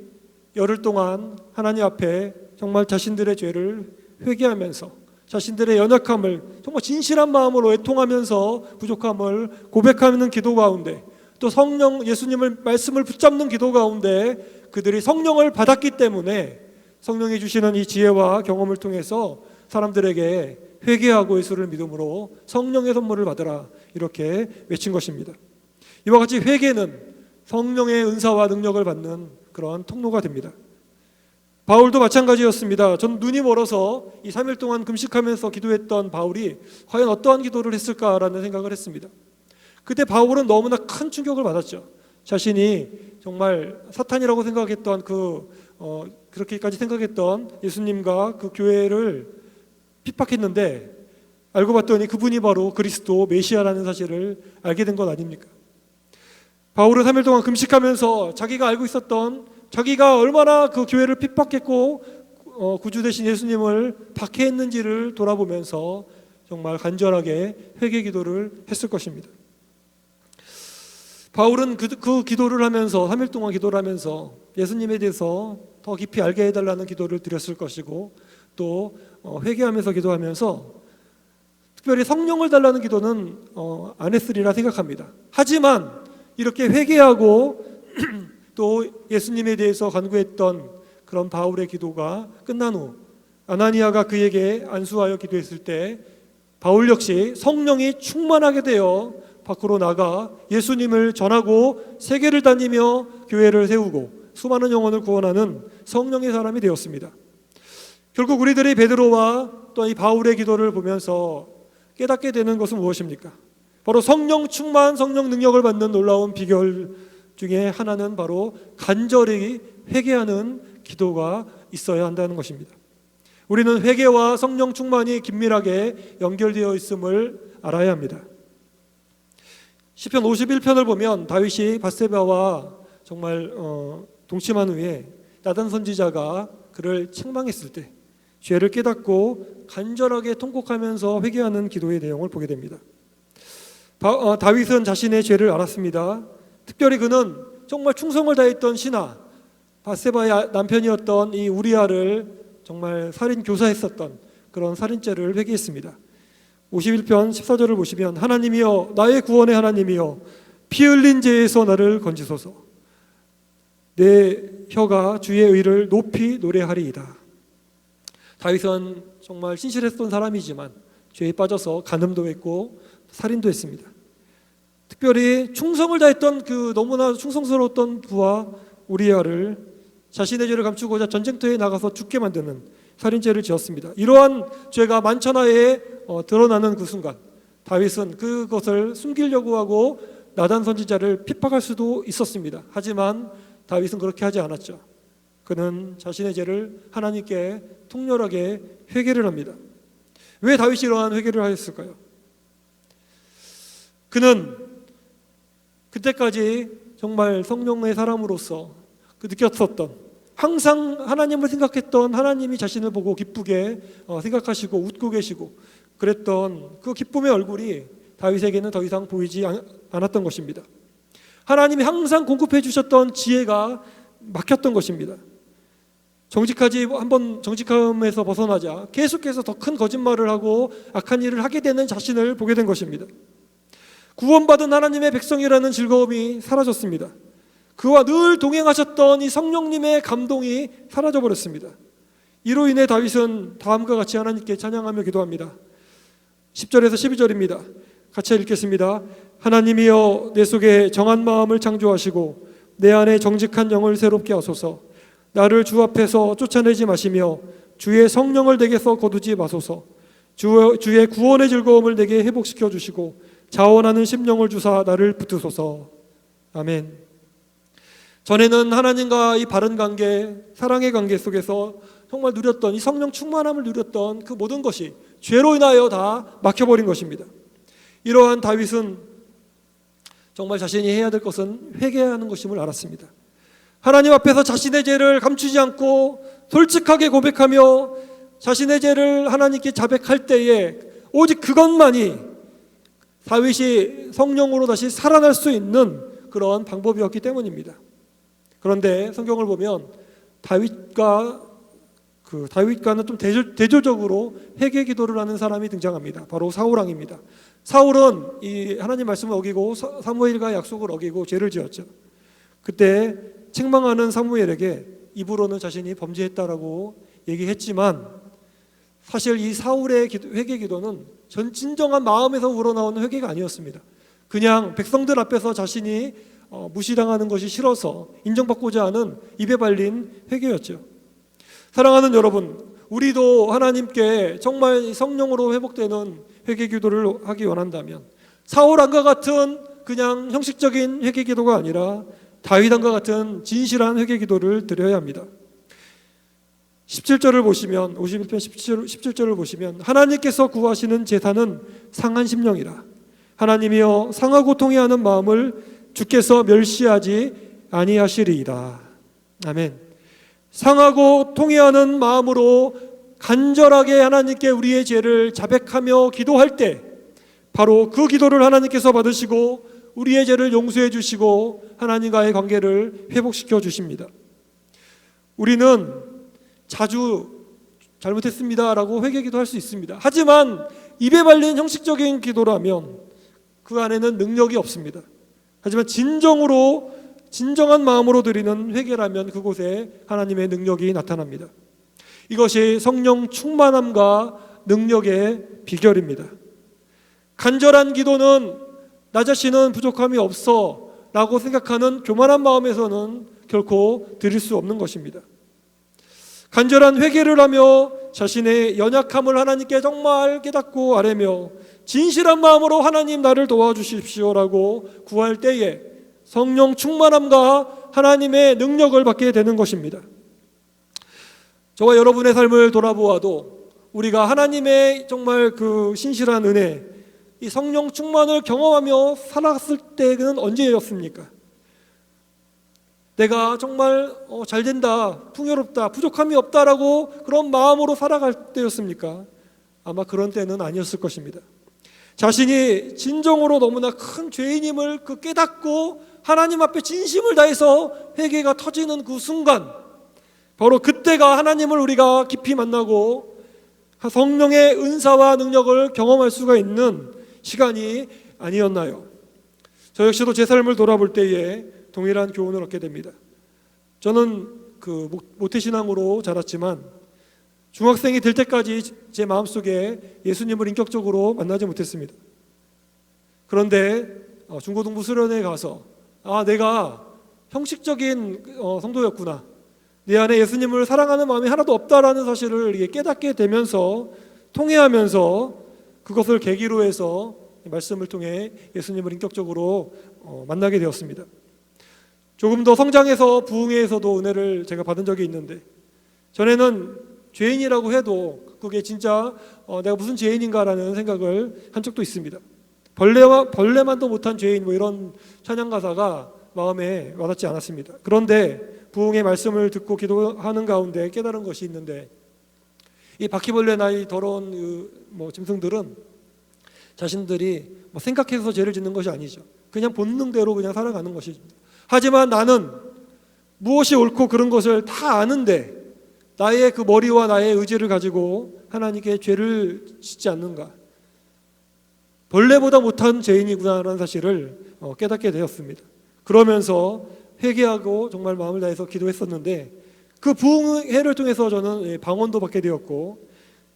S2: 열흘 동안 하나님 앞에 정말 자신들의 죄를 회개하면서 자신들의 연약함을 정말 진실한 마음으로 애통하면서 부족함을 고백하는 기도 가운데, 또 성령 예수님을 말씀을 붙잡는 기도 가운데 그들이 성령을 받았기 때문에 성령이 주시는 이 지혜와 경험을 통해서 사람들에게 회개하고 예수를 믿음으로 성령의 선물을 받으라, 이렇게 외친 것입니다. 이와 같이 회개는 성령의 은사와 능력을 받는 그런 통로가 됩니다. 바울도 마찬가지였습니다. 전 눈이 멀어서 이 3일 동안 금식하면서 기도했던 바울이 과연 어떠한 기도를 했을까라는 생각을 했습니다. 그때 바울은 너무나 큰 충격을 받았죠. 자신이 정말 사탄이라고 생각했던 그렇게까지 생각했던 예수님과 그 교회를 핍박했는데, 알고 봤더니 그분이 바로 그리스도 메시아라는 사실을 알게 된 것 아닙니까? 바울은 3일 동안 금식하면서 자기가 알고 있었던, 자기가 얼마나 그 교회를 핍박했고 구주 되신 예수님을 박해했는지를 돌아보면서 정말 간절하게 회개 기도를 했을 것입니다. 바울은 그 기도를 하면서 3일 동안 기도를 하면서 예수님에 대해서 더 깊이 알게 해달라는 기도를 드렸을 것이고, 또 회개하면서 기도하면서 특별히 성령을 달라는 기도는 안 했으리라 생각합니다. 하지만 이렇게 회개하고 또 예수님에 대해서 간구했던 그런 바울의 기도가 끝난 후 아나니아가 그에게 안수하여 기도했을 때 바울 역시 성령이 충만하게 되어 밖으로 나가 예수님을 전하고 세계를 다니며 교회를 세우고 수많은 영혼을 구원하는 성령의 사람이 되었습니다. 결국 우리들이 베드로와 또 이 바울의 기도를 보면서 깨닫게 되는 것은 무엇입니까? 바로 성령 충만, 성령 능력을 받는 놀라운 비결 중에 하나는 바로 간절히 회개하는 기도가 있어야 한다는 것입니다. 우리는 회개와 성령 충만이 긴밀하게 연결되어 있음을 알아야 합니다. 시편 51편을 보면 다윗이 밧세바와 정말 동침한 후에 나단 선지자가 그를 책망했을 때 죄를 깨닫고 간절하게 통곡하면서 회개하는 기도의 내용을 보게 됩니다. 다윗은 자신의 죄를 알았습니다. 특별히 그는 정말 충성을 다했던 신하 밧세바의 남편이었던 이 우리아를 정말 살인 교사했었던 그런 살인죄를 회개했습니다. 51편 14절을 보시면 하나님이여 나의 구원의 하나님이여 피 흘린 죄에서 나를 건지소서. 내 혀가 주의 의를 높이 노래하리이다. 다윗은 정말 신실했던 사람이지만 죄에 빠져서 간음도 했고 살인도 했습니다. 특별히 충성을 다했던 그 너무나 충성스러웠던 부하 우리아를 자신의 죄를 감추고자 전쟁터에 나가서 죽게 만드는 살인죄를 지었습니다. 이러한 죄가 만천하에 드러나는 그 순간 다윗은 그것을 숨기려고 하고 나단 선지자를 핍박할 수도 있었습니다. 하지만 다윗은 그렇게 하지 않았죠. 그는 자신의 죄를 하나님께 통렬하게 회개를 합니다. 왜 다윗이 이러한 회개를 하였을까요? 그는 그때까지 정말 성령의 사람으로서 그 느꼈었던, 항상 하나님을 생각했던, 하나님이 자신을 보고 기쁘게 생각하시고 웃고 계시고 그랬던 그 기쁨의 얼굴이 다윗에게는 더 이상 보이지 않았던 것입니다. 하나님이 항상 공급해 주셨던 지혜가 막혔던 것입니다. 한번 정직함에서 벗어나자 계속해서 더 큰 거짓말을 하고 악한 일을 하게 되는 자신을 보게 된 것입니다. 구원받은 하나님의 백성이라는 즐거움이 사라졌습니다. 그와 늘 동행하셨던 이 성령님의 감동이 사라져버렸습니다. 이로 인해 다윗은 다음과 같이 하나님께 찬양하며 기도합니다. 10절에서 12절입니다. 같이 읽겠습니다. 하나님이여 내 속에 정한 마음을 창조하시고 내 안에 정직한 영을 새롭게 하소서. 나를 주 앞에서 쫓아내지 마시며 주의 성령을 내게서 거두지 마소서. 주의 구원의 즐거움을 내게 회복시켜 주시고 자원하는 심령을 주사 나를 붙으소서. 아멘. 전에는 하나님과 이 바른 관계, 사랑의 관계 속에서 정말 누렸던 이 성령 충만함을 누렸던 그 모든 것이 죄로 인하여 다 막혀버린 것입니다. 이러한 다윗은 정말 자신이 해야 될 것은 회개하는 것임을 알았습니다. 하나님 앞에서 자신의 죄를 감추지 않고 솔직하게 고백하며 자신의 죄를 하나님께 자백할 때에 오직 그것만이 다윗이 성령으로 다시 살아날 수 있는 그런 방법이었기 때문입니다. 그런데 성경을 보면 다윗과는 좀 대조적으로 회개 기도를 하는 사람이 등장합니다. 바로 사울 왕입니다. 사울은 이 하나님 말씀을 어기고 사무엘과 약속을 어기고 죄를 지었죠. 그때 책망하는 사무엘에게 입으로는 자신이 범죄했다라고 얘기했지만 사실 이 사울의 회개 기도는 진정한 마음에서 우러나오는 회개가 아니었습니다. 그냥 백성들 앞에서 자신이 무시당하는 것이 싫어서 인정받고자 하는 입에 발린 회개였죠. 사랑하는 여러분, 우리도 하나님께 정말 성령으로 회복되는 회개 기도를 하기 원한다면 사울 왕과 같은 그냥 형식적인 회개 기도가 아니라 다윗 왕과 같은 진실한 회개 기도를 드려야 합니다. 17절을 보시면 51편 17절을 보시면 하나님께서 구하시는 제사는 상한 심령이라 하나님이여 상하고 통회하는 마음을 주께서 멸시하지 아니하시리이다. 아멘. 상하고 통회하는 마음으로 간절하게 하나님께 우리의 죄를 자백하며 기도할 때 바로 그 기도를 하나님께서 받으시고 우리의 죄를 용서해 주시고 하나님과의 관계를 회복시켜 주십니다. 우리는 자주 잘못했습니다라고 회개기도 할 수 있습니다. 하지만 입에 발린 형식적인 기도라면 그 안에는 능력이 없습니다. 하지만 진정한 마음으로 드리는 회개라면 그곳에 하나님의 능력이 나타납니다. 이것이 성령 충만함과 능력의 비결입니다. 간절한 기도는 나 자신은 부족함이 없어 라고 생각하는 교만한 마음에서는 결코 드릴 수 없는 것입니다. 간절한 회개를 하며 자신의 연약함을 하나님께 정말 깨닫고 아뢰며 진실한 마음으로 하나님 나를 도와주십시오라고 구할 때에 성령 충만함과 하나님의 능력을 받게 되는 것입니다. 저와 여러분의 삶을 돌아보아도 우리가 하나님의 정말 그 신실한 은혜, 이 성령 충만을 경험하며 살았을 때는 언제였습니까? 내가 정말 잘 된다, 풍요롭다, 부족함이 없다라고 그런 마음으로 살아갈 때였습니까? 아마 그런 때는 아니었을 것입니다. 자신이 진정으로 너무나 큰 죄인임을 깨닫고 하나님 앞에 진심을 다해서 회개가 터지는 그 순간, 바로 그때가 하나님을 우리가 깊이 만나고 성령의 은사와 능력을 경험할 수가 있는 시간이 아니었나요? 저 역시도 제 삶을 돌아볼 때에 동일한 교훈을 얻게 됩니다. 저는 모태신앙으로 자랐지만 중학생이 될 때까지 제 마음속에 예수님을 인격적으로 만나지 못했습니다. 그런데 중고등부 수련회에 가서 내가 형식적인 성도였구나, 내 안에 예수님을 사랑하는 마음이 하나도 없다라는 사실을 깨닫게 되면서 통회하면서 그것을 계기로 해서 말씀을 통해 예수님을 인격적으로 만나게 되었습니다. 조금 더 성장해서 부흥회에서도 은혜를 제가 받은 적이 있는데 전에는 죄인이라고 해도 그게 진짜 내가 무슨 죄인인가라는 생각을 한 적도 있습니다. 벌레만도 못한 죄인 이런 찬양 가사가 마음에 와닿지 않았습니다. 그런데 부흥의 말씀을 듣고 기도하는 가운데 깨달은 것이 있는데 이 바퀴벌레나 이 더러운 짐승들은 자신들이 생각해서 죄를 짓는 것이 아니죠. 그냥 본능대로 그냥 살아가는 것입니다. 하지만 나는 무엇이 옳고 그런 것을 다 아는데 나의 그 머리와 나의 의지를 가지고 하나님께 죄를 짓지 않는가, 벌레보다 못한 죄인이구나라는 사실을 깨닫게 되었습니다. 그러면서 회개하고 정말 마음을 다해서 기도했었는데 그 부흥회를 통해서 저는 방언도 받게 되었고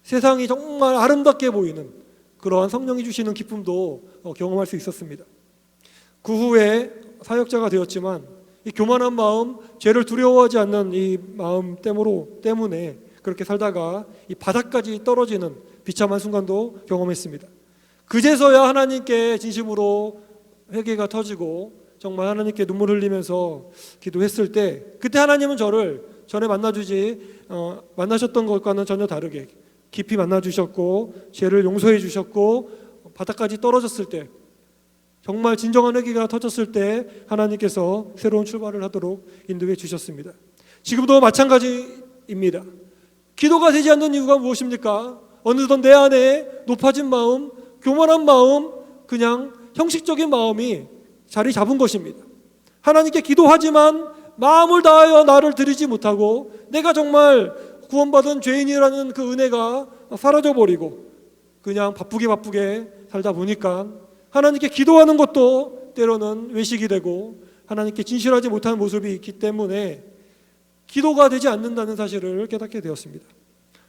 S2: 세상이 정말 아름답게 보이는 그러한 성령이 주시는 기쁨도 경험할 수 있었습니다. 그 후에 사역자가 되었지만 이 교만한 마음, 죄를 두려워하지 않는 이 마음 때문에 그렇게 살다가 이 바닥까지 떨어지는 비참한 순간도 경험했습니다. 그제서야 하나님께 진심으로 회개가 터지고 정말 하나님께 눈물 흘리면서 기도했을 때 그때 하나님은 저를 전에 만나셨던 것과는 전혀 다르게 깊이 만나주셨고 죄를 용서해 주셨고 바닥까지 떨어졌을 때 정말 진정한 회개가 터졌을 때 하나님께서 새로운 출발을 하도록 인도해 주셨습니다. 지금도 마찬가지입니다. 기도가 되지 않는 이유가 무엇입니까? 어느덧 내 안에 높아진 마음, 교만한 마음, 그냥 형식적인 마음이 자리 잡은 것입니다. 하나님께 기도하지만 마음을 다하여 나를 드리지 못하고 내가 정말 구원받은 죄인이라는 그 은혜가 사라져버리고 그냥 바쁘게 살다 보니까 하나님께 기도하는 것도 때로는 외식이 되고 하나님께 진실하지 못하는 모습이 있기 때문에 기도가 되지 않는다는 사실을 깨닫게 되었습니다.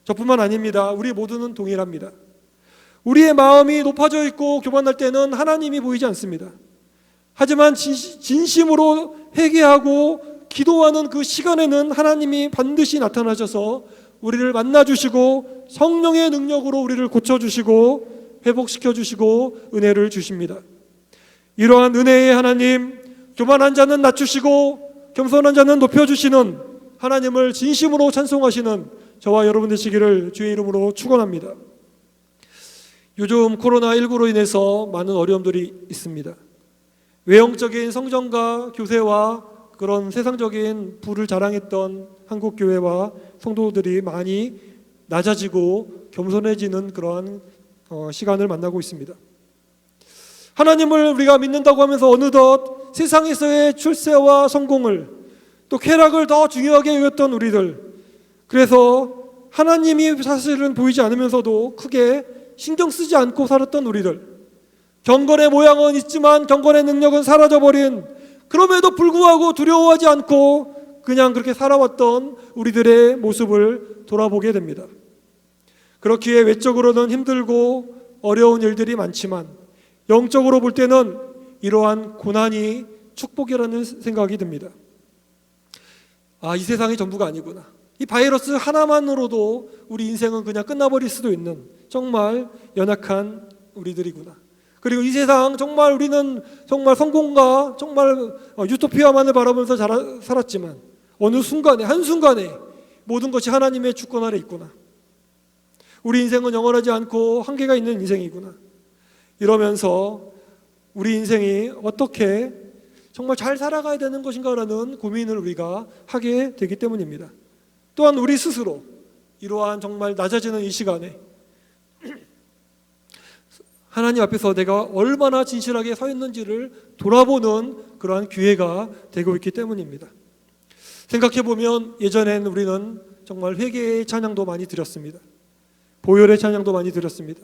S2: 저뿐만 아닙니다. 우리 모두는 동일합니다. 우리의 마음이 높아져 있고 교만할 때는 하나님이 보이지 않습니다. 하지만 진심으로 회개하고 기도하는 그 시간에는 하나님이 반드시 나타나셔서 우리를 만나주시고 성령의 능력으로 우리를 고쳐주시고 회복시켜주시고 은혜를 주십니다. 이러한 은혜의 하나님, 교만한 자는 낮추시고 겸손한 자는 높여주시는 하나님을 진심으로 찬송하시는 저와 여러분 되시기를 주의 이름으로 축원합니다. 요즘 코로나19로 인해서 많은 어려움들이 있습니다. 외형적인 성전과 교세와 그런 세상적인 부를 자랑했던 한국교회와 성도들이 많이 낮아지고 겸손해지는 그러한 시간을 만나고 있습니다. 하나님을 우리가 믿는다고 하면서 어느덧 세상에서의 출세와 성공을 또 쾌락을 더 중요하게 여겼던 우리들, 그래서 하나님이 사실은 보이지 않으면서도 크게 신경 쓰지 않고 살았던 우리들, 경건의 모양은 있지만 경건의 능력은 사라져버린, 그럼에도 불구하고 두려워하지 않고 그냥 그렇게 살아왔던 우리들의 모습을 돌아보게 됩니다. 그렇기에 외적으로는 힘들고 어려운 일들이 많지만 영적으로 볼 때는 이러한 고난이 축복이라는 생각이 듭니다. 이 세상이 전부가 아니구나. 이 바이러스 하나만으로도 우리 인생은 그냥 끝나버릴 수도 있는 정말 연약한 우리들이구나. 그리고 이 세상 정말 우리는 정말 성공과 정말 유토피아만을 바라보면서 살았지만 어느 순간에 한순간에 모든 것이 하나님의 주권 아래 있구나. 우리 인생은 영원하지 않고 한계가 있는 인생이구나. 이러면서 우리 인생이 어떻게 정말 잘 살아가야 되는 것인가라는 고민을 우리가 하게 되기 때문입니다. 또한 우리 스스로 이러한 정말 낮아지는 이 시간에 하나님 앞에서 내가 얼마나 진실하게 서 있는지를 돌아보는 그러한 기회가 되고 있기 때문입니다. 생각해보면 예전엔 우리는 정말 회개의 찬양도 많이 드렸습니다. 보혈의 찬양도 많이 드렸습니다.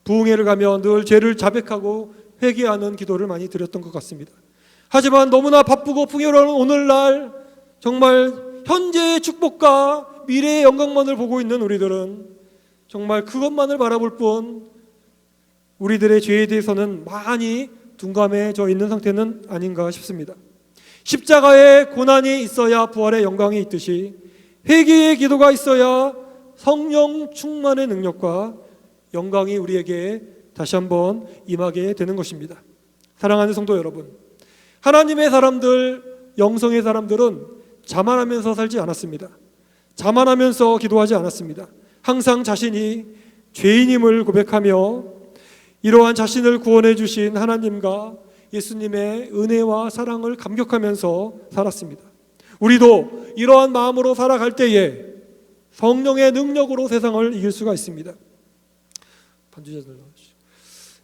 S2: 부흥회를 가면 늘 죄를 자백하고 회개하는 기도를 많이 드렸던 것 같습니다. 하지만 너무나 바쁘고 풍요로운 오늘날 정말 현재의 축복과 미래의 영광만을 보고 있는 우리들은 정말 그것만을 바라볼 뿐 우리들의 죄에 대해서는 많이 둔감해져 있는 상태는 아닌가 싶습니다. 십자가의 고난이 있어야 부활의 영광이 있듯이 회개의 기도가 있어야 성령 충만의 능력과 영광이 우리에게 다시 한번 임하게 되는 것입니다. 사랑하는 성도 여러분, 하나님의 사람들, 영성의 사람들은 자만하면서 살지 않았습니다. 자만하면서 기도하지 않았습니다. 항상 자신이 죄인임을 고백하며 이러한 자신을 구원해 주신 하나님과 예수님의 은혜와 사랑을 감격하면서 살았습니다. 우리도 이러한 마음으로 살아갈 때에 성령의 능력으로 세상을 이길 수가 있습니다.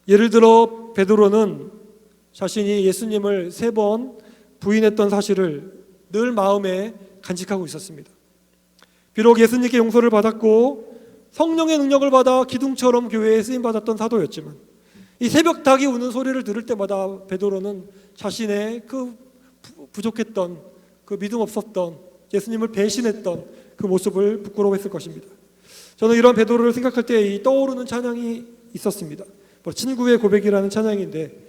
S2: 예를 들어 베드로는 자신이 예수님을 3번 부인했던 사실을 늘 마음에 간직하고 있었습니다. 비록 예수님께 용서를 받았고 성령의 능력을 받아 기둥처럼 교회에 쓰임받았던 사도였지만 이 새벽 닭이 우는 소리를 들을 때마다 베드로는 자신의 그 부족했던, 그 믿음 없었던, 예수님을 배신했던 그 모습을 부끄러워했을 것입니다. 저는 이런 베드로를 생각할 때 떠오르는 찬양이 있었습니다. 친구의 고백이라는 찬양인데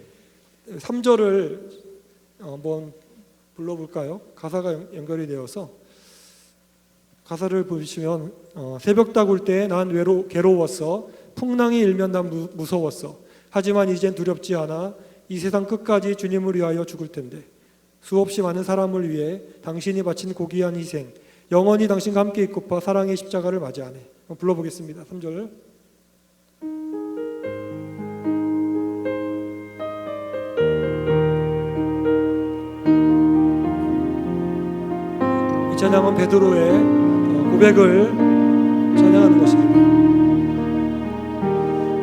S2: 3절을 한번 불러볼까요? 가사가 연결이 되어서 가사를 보시면 새벽 닭 울 때 난 괴로웠어. 풍랑이 일면 난 무서웠어. 하지만 이젠 두렵지 않아. 이 세상 끝까지 주님을 위하여 죽을 텐데 수없이 많은 사람을 위해 당신이 바친 고귀한 희생 영원히 당신과 함께 있고파 사랑의 십자가를 맞이하네. 불러보겠습니다. 3절 이 찬양은 베드로의 고백을 찬양하는 것입니다.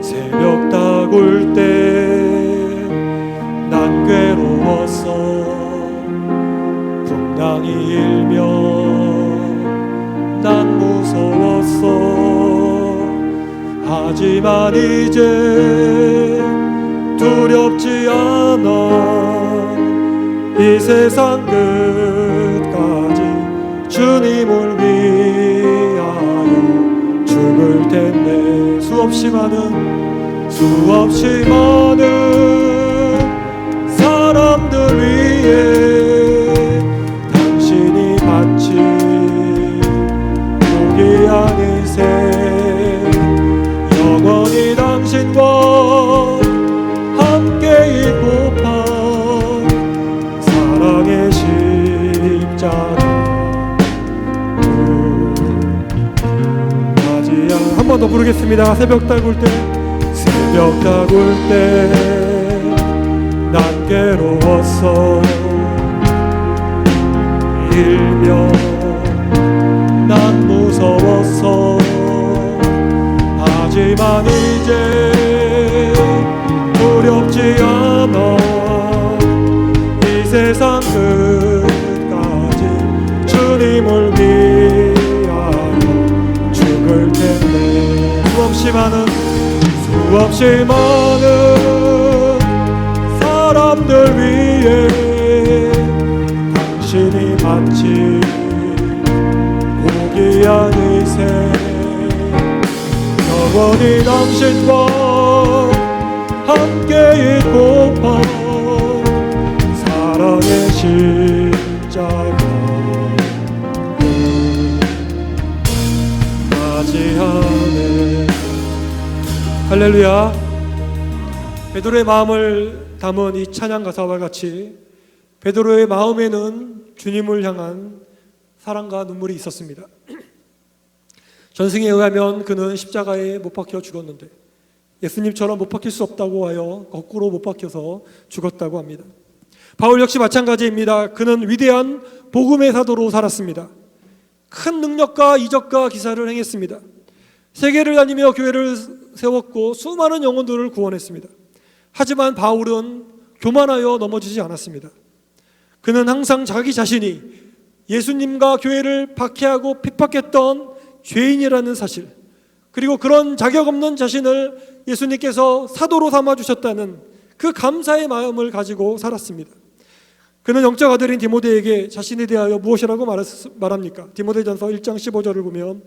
S2: 새벽 다굴 때 난 괴로웠어. 풍랑이 일며 난 무서웠어. 하지만 이제 두렵지 않아. 이 세상 끝까지 주님을 위하여 죽을 텐데. 수없이 많은 사람들 위해 당신이 마치 포기한 인생, 영원히 당신과 함께 있고파. 사랑의 십자가 한 번 더 부르겠습니다. 새벽 다굴 때 난 괴로웠어. 일며 난 무서웠어. 하지만 이제 두렵지 않아. 이 세상 끝까지 주님을 위하여 죽을 텐데. 수없이 많은 사람들 위해 당신이 마치 포기한 인생, 영원히 당신과 함께 있고파. 사랑의 십자가 맞이하네. 할렐루야. 베드로의 마음을 담은 이 찬양 가사와 같이 베드로의 마음에는 주님을 향한 사랑과 눈물이 있었습니다. 전승에 의하면 그는 십자가에 못 박혀 죽었는데 예수님처럼 못 박힐 수 없다고 하여 거꾸로 못 박혀서 죽었다고 합니다. 바울 역시 마찬가지입니다. 그는 위대한 복음의 사도로 살았습니다. 큰 능력과 이적과 기사를 행했습니다. 세계를 다니며 교회를 세웠고 수많은 영혼들을 구원했습니다. 하지만 바울은 교만하여 넘어지지 않았습니다. 그는 항상 자기 자신이 예수님과 교회를 박해하고 핍박했던 죄인이라는 사실, 그리고 그런 자격 없는 자신을 예수님께서 사도로 삼아주셨다는 그 감사의 마음을 가지고 살았습니다. 그는 영적 아들인 디모데에게 자신에 대하여 무엇이라고 말합니까? 디모데전서 1장 15절을 보면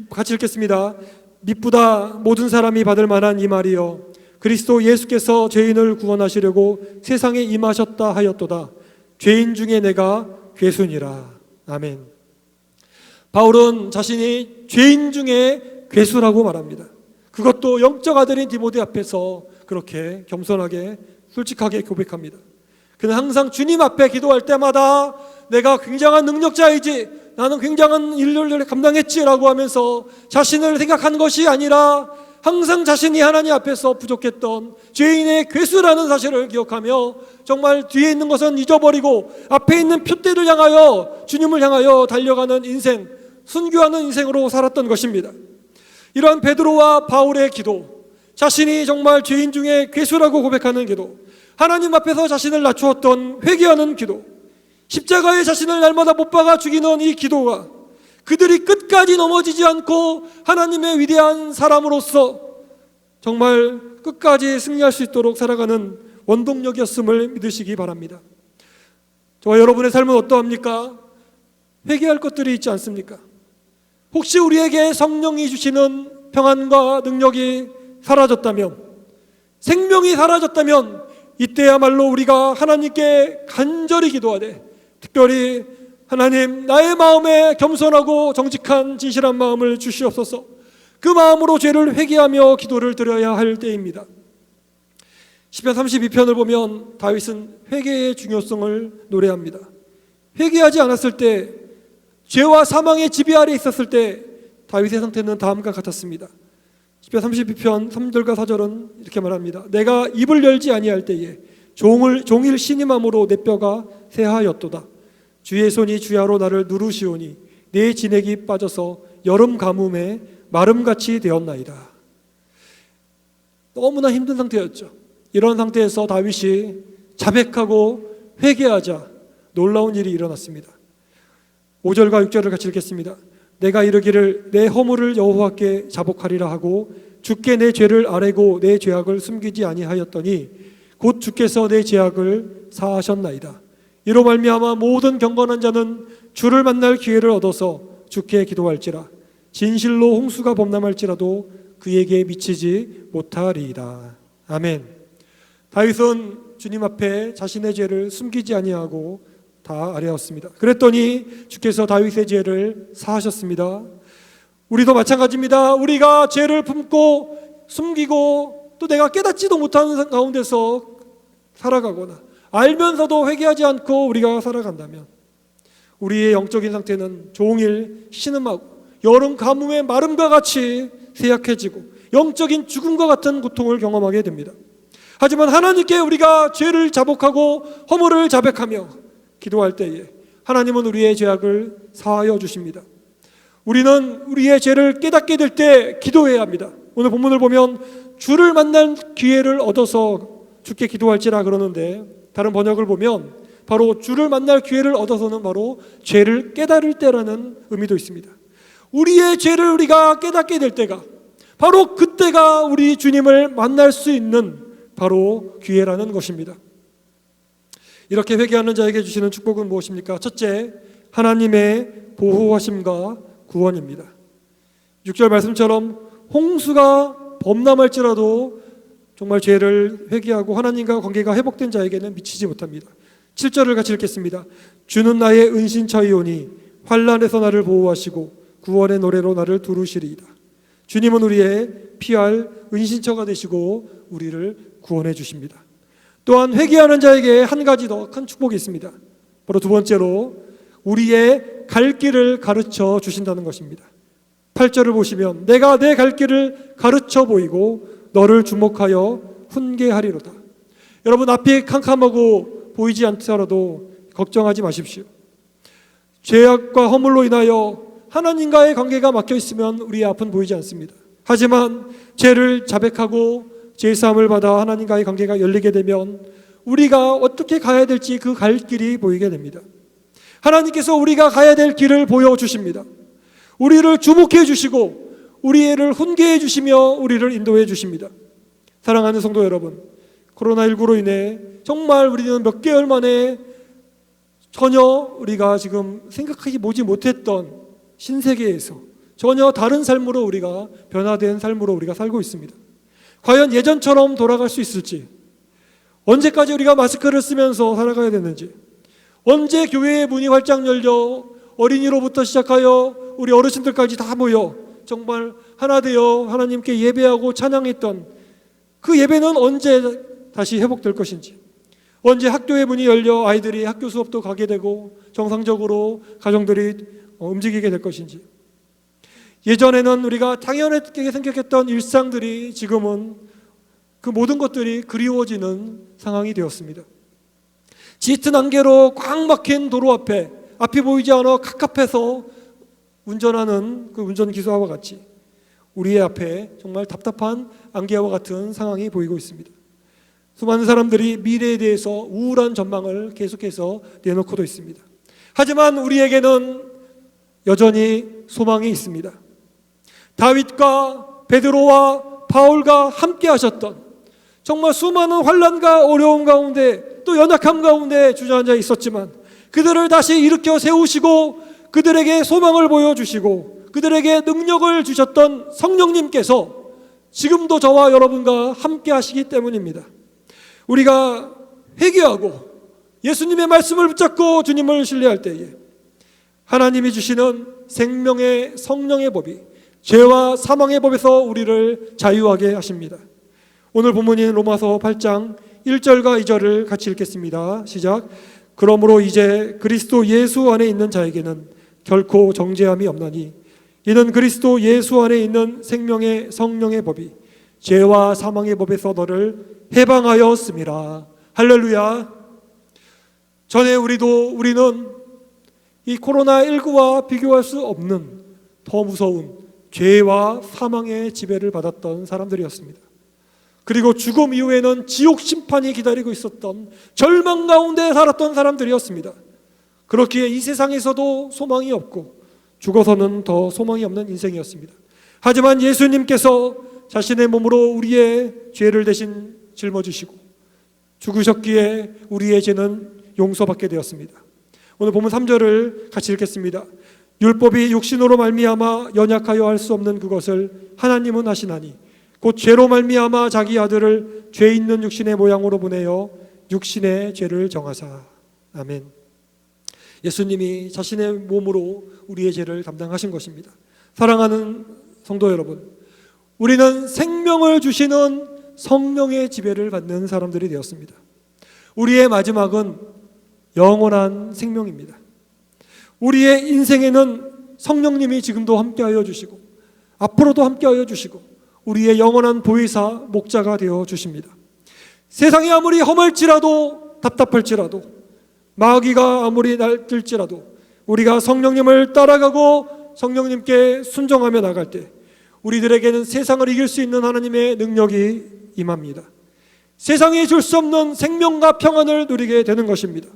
S2: 같이 읽겠습니다. 믿보다 모든 사람이 받을 만한 이 말이여, 그리스도 예수께서 죄인을 구원하시려고 세상에 임하셨다 하였도다. 죄인 중에 내가 괴수니라. 아멘. 바울은 자신이 죄인 중에 괴수라고 말합니다. 그것도 영적 아들인 디모데 앞에서 그렇게 겸손하게 솔직하게 고백합니다. 그는 항상 주님 앞에 기도할 때마다 내가 굉장한 능력자이지, 나는 굉장한 일을 감당했지라고 하면서 자신을 생각한 것이 아니라 항상 자신이 하나님 앞에서 부족했던 죄인의 괴수라는 사실을 기억하며 정말 뒤에 있는 것은 잊어버리고 앞에 있는 표대를 향하여 주님을 향하여 달려가는 인생, 순교하는 인생으로 살았던 것입니다. 이러한 베드로와 바울의 기도, 자신이 정말 죄인 중에 괴수라고 고백하는 기도, 하나님 앞에서 자신을 낮추었던 회개하는 기도, 십자가에 자신을 날마다 못 박아 죽이는 이 기도가 그들이 끝까지 넘어지지 않고 하나님의 위대한 사람으로서 정말 끝까지 승리할 수 있도록 살아가는 원동력이었음을 믿으시기 바랍니다. 저와 여러분의 삶은 어떠합니까? 회개할 것들이 있지 않습니까? 혹시 우리에게 성령이 주시는 평안과 능력이 사라졌다면, 생명이 사라졌다면 이때야말로 우리가 하나님께 간절히 기도하되, 특별히 하나님, 나의 마음에 겸손하고 정직한 진실한 마음을 주시옵소서. 그 마음으로 죄를 회개하며 기도를 드려야 할 때입니다. 시편 32편을 보면 다윗은 회개의 중요성을 노래합니다. 회개하지 않았을 때, 죄와 사망의 지배 아래 있었을 때 다윗의 상태는 다음과 같았습니다. 시편 32편 3절과 4절은 이렇게 말합니다. 내가 입을 열지 아니할 때에 종일 신임함으로 내 뼈가 쇠하였도다. 주의 손이 주야로 나를 누르시오니 내 진액이 빠져서 여름 가뭄에 마름같이 되었나이다. 너무나 힘든 상태였죠. 이런 상태에서 다윗이 자백하고 회개하자 놀라운 일이 일어났습니다. 5절과 6절을 같이 읽겠습니다. 내가 이르기를 내 허물을 여호와께 자복하리라 하고 주께 내 죄를 아뢰고 내 죄악을 숨기지 아니하였더니 곧 주께서 내 죄악을 사하셨나이다. 이로 말미암아 모든 경건한 자는 주를 만날 기회를 얻어서 주께 기도할지라. 진실로 홍수가 범람할지라도 그에게 미치지 못하리이다. 아멘. 다윗은 주님 앞에 자신의 죄를 숨기지 아니하고 다 아뢰었습니다. 그랬더니 주께서 다윗의 죄를 사하셨습니다. 우리도 마찬가지입니다. 우리가 죄를 품고 숨기고 또 내가 깨닫지도 못하는 가운데서 살아가거나 알면서도 회개하지 않고 우리가 살아간다면 우리의 영적인 상태는 종일 신음하고 여름 가뭄의 마름과 같이 쇠약해지고 영적인 죽음과 같은 고통을 경험하게 됩니다. 하지만 하나님께 우리가 죄를 자복하고 허물을 자백하며 기도할 때에 하나님은 우리의 죄악을 사하여 주십니다. 우리는 우리의 죄를 깨닫게 될 때 기도해야 합니다. 오늘 본문을 보면 주를 만날 기회를 얻어서 주께 기도할지라 그러는데 다른 번역을 보면 바로 주를 만날 기회를 얻어서는 바로 죄를 깨달을 때라는 의미도 있습니다. 우리의 죄를 우리가 깨닫게 될 때가 바로 그때가 우리 주님을 만날 수 있는 바로 기회라는 것입니다. 이렇게 회개하는 자에게 주시는 축복은 무엇입니까? 첫째, 하나님의 보호하심과 구원입니다. 6절 말씀처럼 홍수가 범람할지라도 정말 죄를 회개하고 하나님과 관계가 회복된 자에게는 미치지 못합니다. 7절을 같이 읽겠습니다. 주는 나의 은신처이오니 환난에서 나를 보호하시고 구원의 노래로 나를 두르시리이다. 주님은 우리의 피할 은신처가 되시고 우리를 구원해 주십니다. 또한 회개하는 자에게 한 가지 더 큰 축복이 있습니다. 바로 두 번째로 우리의 갈 길을 가르쳐 주신다는 것입니다. 8절을 보시면 내가 내 갈 길을 가르쳐 보이고 너를 주목하여 훈계하리로다. 여러분, 앞이 캄캄하고 보이지 않더라도 걱정하지 마십시오. 죄악과 허물로 인하여 하나님과의 관계가 막혀 있으면 우리의 앞은 보이지 않습니다. 하지만 죄를 자백하고 죄사함을 받아 하나님과의 관계가 열리게 되면 우리가 어떻게 가야 될지 그 갈 길이 보이게 됩니다. 하나님께서 우리가 가야 될 길을 보여주십니다. 우리를 주목해 주시고 우리를 훈계해 주시며 우리를 인도해 주십니다. 사랑하는 성도 여러분, 코로나19로 인해 정말 우리는 몇 개월 만에 전혀 우리가 지금 생각하지 보지 못했던 신세계에서 전혀 다른 삶으로 우리가 변화된 삶으로 우리가 살고 있습니다. 과연 예전처럼 돌아갈 수 있을지, 언제까지 우리가 마스크를 쓰면서 살아가야 되는지, 언제 교회의 문이 활짝 열려 어린이로부터 시작하여 우리 어르신들까지 다 모여 정말 하나 되어 하나님께 예배하고 찬양했던 그 예배는 언제 다시 회복될 것인지, 언제 학교의 문이 열려 아이들이 학교 수업도 가게 되고 정상적으로 가정들이 움직이게 될 것인지, 예전에는 우리가 당연하게 생각했던 일상들이 지금은 그 모든 것들이 그리워지는 상황이 되었습니다. 짙은 안개로 꽉 막힌 도로 앞이 보이지 않아 갑갑해서 운전하는 그 운전기사와 같이 우리의 앞에 정말 답답한 안개와 같은 상황이 보이고 있습니다. 수많은 사람들이 미래에 대해서 우울한 전망을 계속해서 내놓고도 있습니다. 하지만 우리에게는 여전히 소망이 있습니다. 다윗과 베드로와 바울과 함께 하셨던 정말 수많은 환난과 어려움 가운데 또 연약함 가운데 주저앉아 있었지만 그들을 다시 일으켜 세우시고 그들에게 소망을 보여주시고 그들에게 능력을 주셨던 성령님께서 지금도 저와 여러분과 함께 하시기 때문입니다. 우리가 회개하고 예수님의 말씀을 붙잡고 주님을 신뢰할 때에 하나님이 주시는 생명의 성령의 법이 죄와 사망의 법에서 우리를 자유하게 하십니다. 오늘 본문인 로마서 8장 1절과 2절을 같이 읽겠습니다. 시작. 그러므로 이제 그리스도 예수 안에 있는 자에게는 결코 정죄함이 없나니 이는 그리스도 예수 안에 있는 생명의 성령의 법이 죄와 사망의 법에서 너를 해방하였음이라. 할렐루야. 전에 우리는 이 코로나19와 비교할 수 없는 더 무서운 죄와 사망의 지배를 받았던 사람들이었습니다. 그리고 죽음 이후에는 지옥 심판이 기다리고 있었던 절망 가운데 살았던 사람들이었습니다. 그렇기에 이 세상에서도 소망이 없고 죽어서는 더 소망이 없는 인생이었습니다. 하지만 예수님께서 자신의 몸으로 우리의 죄를 대신 짊어지시고 죽으셨기에 우리의 죄는 용서받게 되었습니다. 오늘 본문 3절을 같이 읽겠습니다. 율법이 육신으로 말미암아 연약하여 할 수 없는 그것을 하나님은 하시나니 곧 죄로 말미암아 자기 아들을 죄 있는 육신의 모양으로 보내어 육신의 죄를 정하사. 아멘. 예수님이 자신의 몸으로 우리의 죄를 담당하신 것입니다. 사랑하는 성도 여러분, 우리는 생명을 주시는 성령의 지배를 받는 사람들이 되었습니다. 우리의 마지막은 영원한 생명입니다. 우리의 인생에는 성령님이 지금도 함께하여 주시고 앞으로도 함께하여 주시고 우리의 영원한 보혜사 목자가 되어 주십니다. 세상이 아무리 험할지라도 답답할지라도 마귀가 아무리 날들지라도 우리가 성령님을 따라가고 성령님께 순종하며 나갈 때 우리들에게는 세상을 이길 수 있는 하나님의 능력이 임합니다. 세상이 줄 수 없는 생명과 평안을 누리게 되는 것입니다.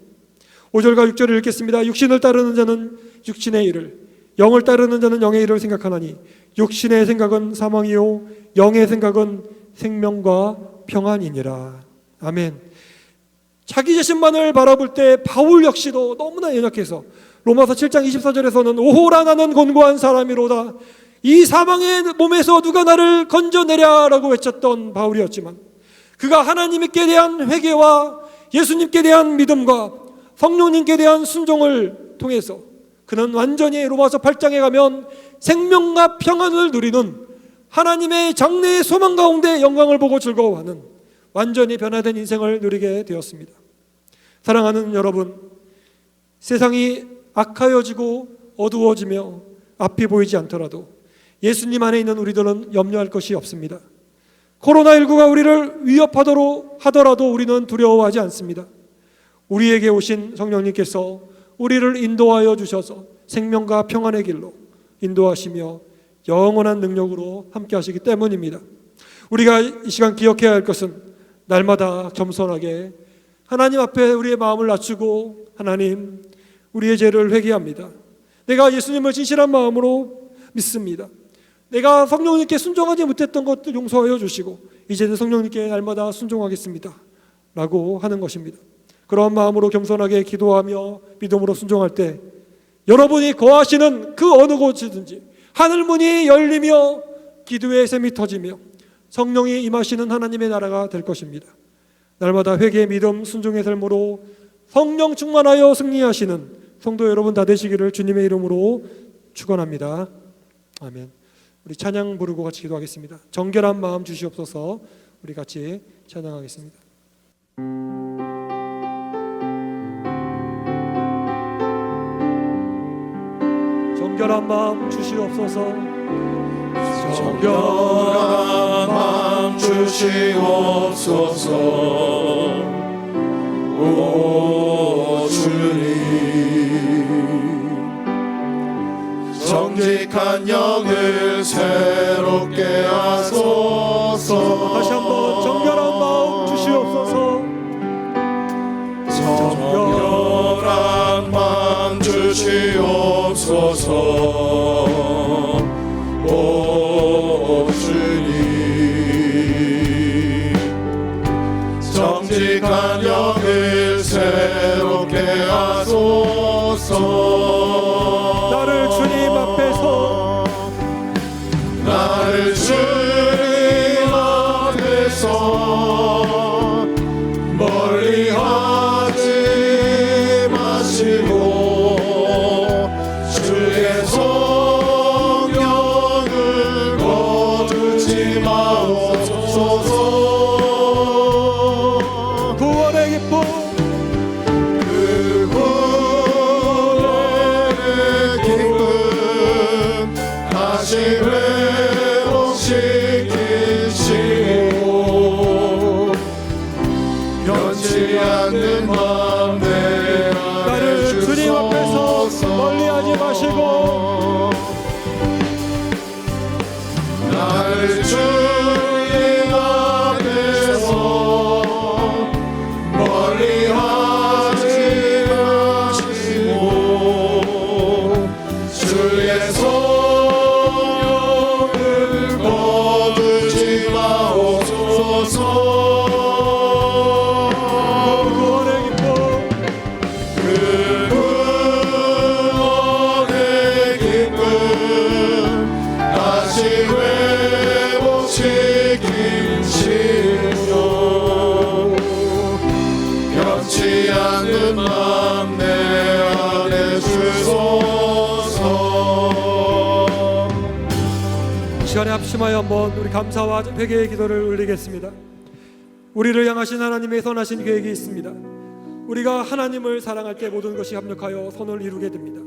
S2: 5절과 6절을 읽겠습니다. 육신을 따르는 자는 육신의 일을, 영을 따르는 자는 영의 일을 생각하나니 육신의 생각은 사망이요 영의 생각은 생명과 평안이니라. 아멘. 자기 자신만을 바라볼 때 바울 역시도 너무나 연약해서 로마서 7장 24절에서는 오호라 나는 곤고한 사람이로다, 이 사망의 몸에서 누가 나를 건져내랴라고 외쳤던 바울이었지만 그가 하나님께 대한 회개와 예수님께 대한 믿음과 성령님께 대한 순종을 통해서 그는 완전히 로마서 8장에 가면 생명과 평안을 누리는 하나님의 장래의 소망 가운데 영광을 보고 즐거워하는 완전히 변화된 인생을 누리게 되었습니다. 사랑하는 여러분, 세상이 악하여지고 어두워지며 앞이 보이지 않더라도 예수님 안에 있는 우리들은 염려할 것이 없습니다. 코로나19가 우리를 위협하도록 하더라도 우리는 두려워하지 않습니다. 우리에게 오신 성령님께서 우리를 인도하여 주셔서 생명과 평안의 길로 인도하시며 영원한 능력으로 함께 하시기 때문입니다. 우리가 이 시간 기억해야 할 것은 날마다 겸손하게 하나님 앞에 우리의 마음을 낮추고 하나님, 우리의 죄를 회개합니다. 내가 예수님을 진실한 마음으로 믿습니다. 내가 성령님께 순종하지 못했던 것들 용서하여 주시고 이제는 성령님께 날마다 순종하겠습니다 라고 하는 것입니다. 그런 마음으로 겸손하게 기도하며 믿음으로 순종할 때 여러분이 거하시는 그 어느 곳이든지 하늘문이 열리며 기도의 샘이 터지며 성령이 임하시는 하나님의 나라가 될 것입니다. 날마다 회개, 믿음, 순종의 삶으로 성령 충만하여 승리하시는 성도 여러분 다 되시기를 주님의 이름으로 축원합니다. 아멘. 우리 찬양 부르고 같이 기도하겠습니다. 정결한 마음 주시옵소서. 우리 같이 찬양하겠습니다. 정결한 마음 주시옵소서.
S3: 정결한 마음 주시옵소서. 오 주님, 정직한 영을 새롭게 하소서.
S2: 다시 한번 정결한 마음 주시옵소서.
S3: 정결한 마음 주시옵소서. 오 주님, 정직한 영을 새롭게 하소서.
S2: 나를 주님 앞에서,
S3: 나를 주님 앞에서 멀리하지 마시고 주의 성령을 거두지 마옵소서.
S2: 구원의 기쁨,
S3: 그 구원의 기쁨
S2: 주시고
S3: 날 주님 앞에서 멀리 하지 마시고 주의 성령을 거두지 마옵소서.
S2: 구원의 기쁨
S3: 구원의 기쁨 다시 회복시키시오. 변치 않는 마음 내 안에 주소서.
S2: 이 시간에 합심하여 한번 우리 감사와 회개의 기도를 올리겠습니다. 우리를 향하신 하나님의 선하신 계획이 있습니다. 우리가 하나님을 사랑할 때 모든 것이 합력하여 선을 이루게 됩니다.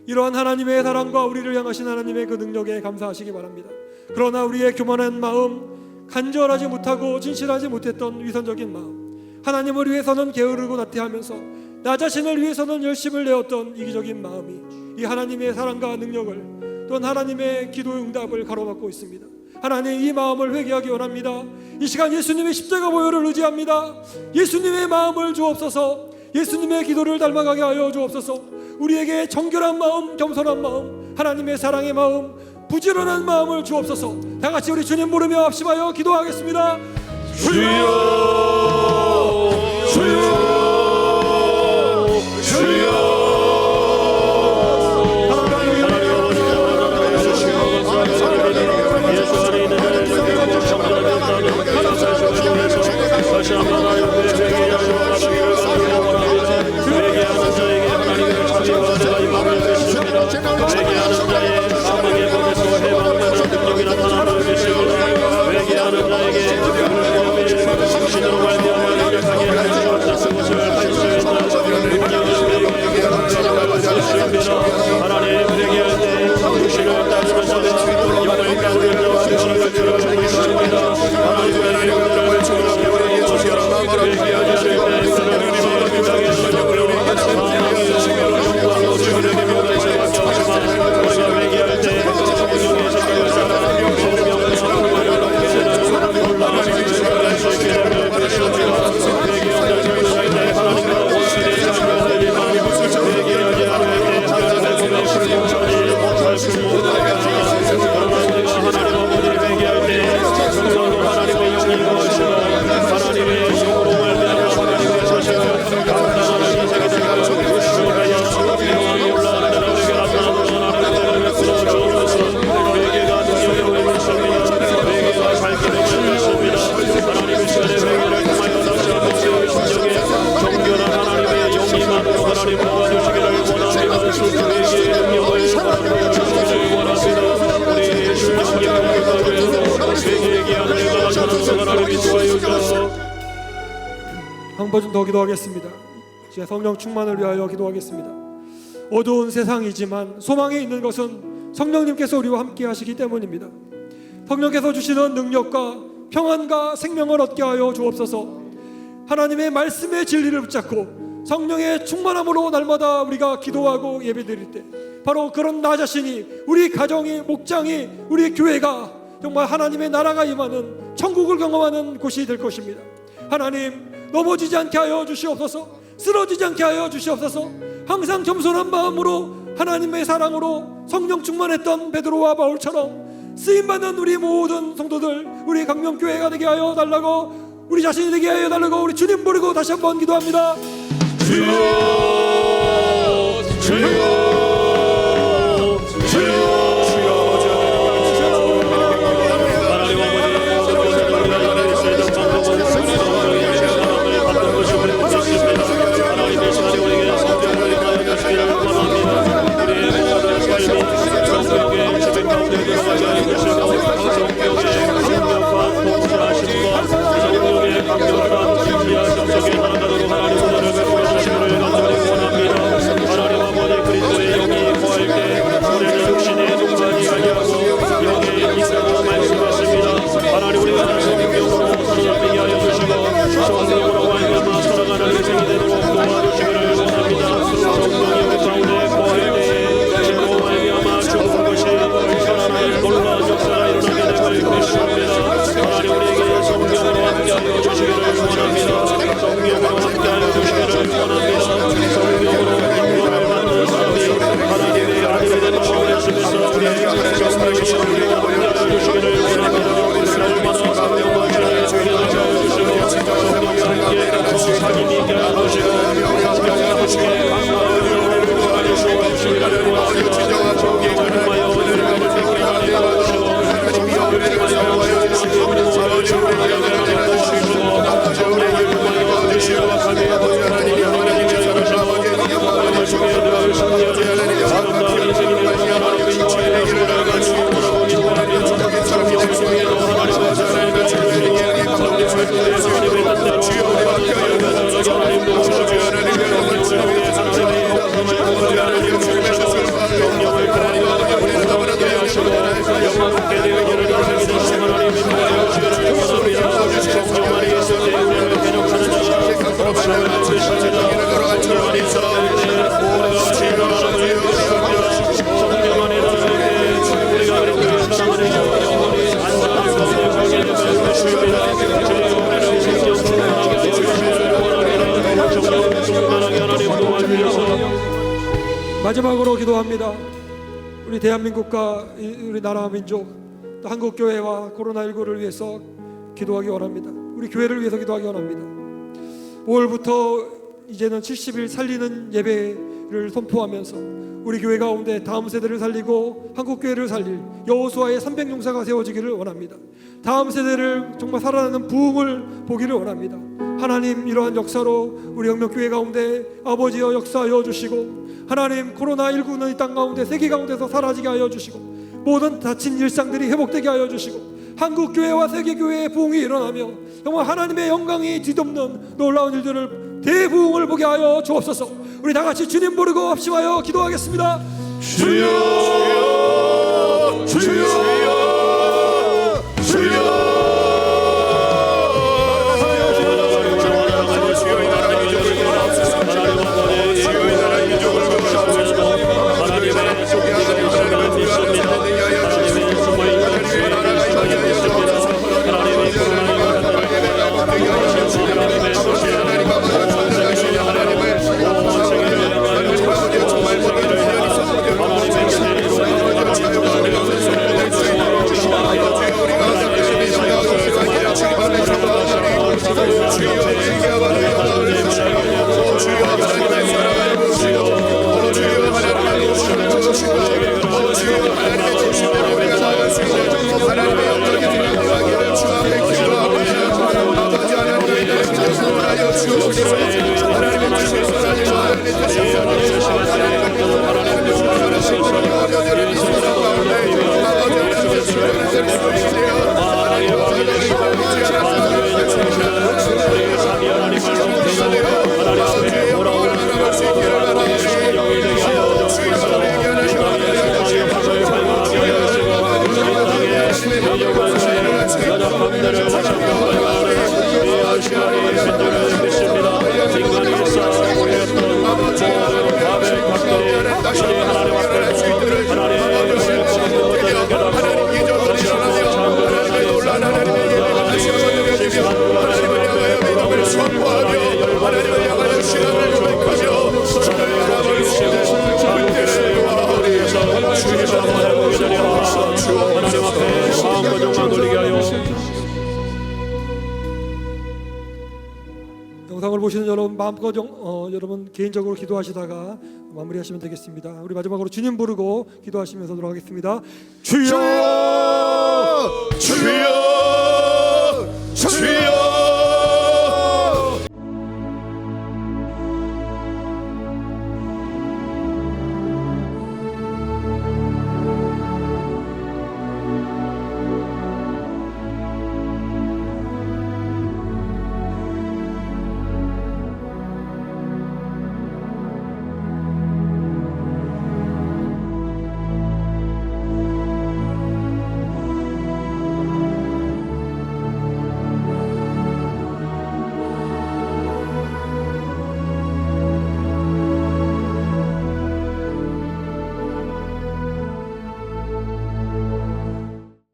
S2: 이러한 하나님의 사랑과 우리를 향하신 하나님의 그 능력에 감사하시기 바랍니다. 그러나 우리의 교만한 마음, 간절하지 못하고 진실하지 못했던 위선적인 마음, 하나님을 위해서는 게으르고 나태하면서 나 자신을 위해서는 열심을 내었던 이기적인 마음이 이 하나님의 사랑과 능력을 또한 하나님의 기도의 응답을 가로막고 있습니다. 하나님, 이 마음을 회개하기 원합니다. 이 시간 예수님의 십자가 보혈을 의지합니다. 예수님의 마음을 주옵소서. 예수님의 기도를 닮아가게 하여 주옵소서. 우리에게 정결한 마음, 겸손한 마음, 하나님의 사랑의 마음, 부지런한 마음을 주옵소서. 다 같이 우리 주님 부르며 합심하여 기도하겠습니다.
S3: 주여 주여 주여.
S2: 한 번 더 기도하겠습니다. 이제 성령 충만을 위하여 기도하겠습니다. 어두운 세상이지만 소망이 있는 것은 성령님께서 우리와 함께 하시기 때문입니다. 성령께서 주시는 능력과 평안과 생명을 얻게 하여 주옵소서. 하나님의 말씀의 진리를 붙잡고 성령의 충만함으로 날마다 우리가 기도하고 예배드릴 때 바로 그런 나 자신이, 우리 가정이, 목장이, 우리 교회가 정말 하나님의 나라가 임하는 천국을 경험하는 곳이 될 것입니다. 하나님, 넘어지지 않게 하여 주시옵소서. 쓰러지지 않게 하여 주시옵소서. 항상 겸손한 마음으로 하나님의 사랑으로 성령 충만했던 베드로와 바울처럼 쓰임받는 우리 모든 성도들, 우리 강명교회가 되게 하여 달라고, 우리 자신이 되게 하여 달라고 우리 주님 부르고 다시 한번 기도합니다.
S3: 주여 주여 하나님 아버지
S2: 마지막으로 기도합니다. 우리 대한민국과 우리 나라와 민족, 또 한국교회와 코로나19를 위해서 기도하기 원합니다. 우리 교회를 위해서 기도하기 원합니다. 5월부터 이제는 70일 살리는 예배를 선포하면서 우리 교회 가운데 다음 세대를 살리고 한국교회를 살릴 여호수아의 300용사가 세워지기를 원합니다. 다음 세대를 정말 살아나는 부흥을 보기를 원합니다. 하나님, 이러한 역사로 우리 영명교회 가운데 아버지여 역사하여 주시고, 하나님 코로나19는 이 땅 가운데 세계 가운데서 사라지게 하여 주시고, 모든 다친 일상들이 회복되게 하여 주시고, 한국교회와 세계교회의 부흥이 일어나며 정말 하나님의 영광이 뒤덮는 놀라운 일들을, 대부흥을 보게 하여 주옵소서. 우리 다같이 주님 부르고 합심하여 기도하겠습니다.
S3: 주여 주여 주여
S2: 영상을 보시는 여러분, 마음껏 여러분 개인적으로 기도하시다가 마무리하시면 되겠습니다. 우리 마지막으로 주님 부르고 기도하시면서 돌아가겠습니다. 주여
S3: 주여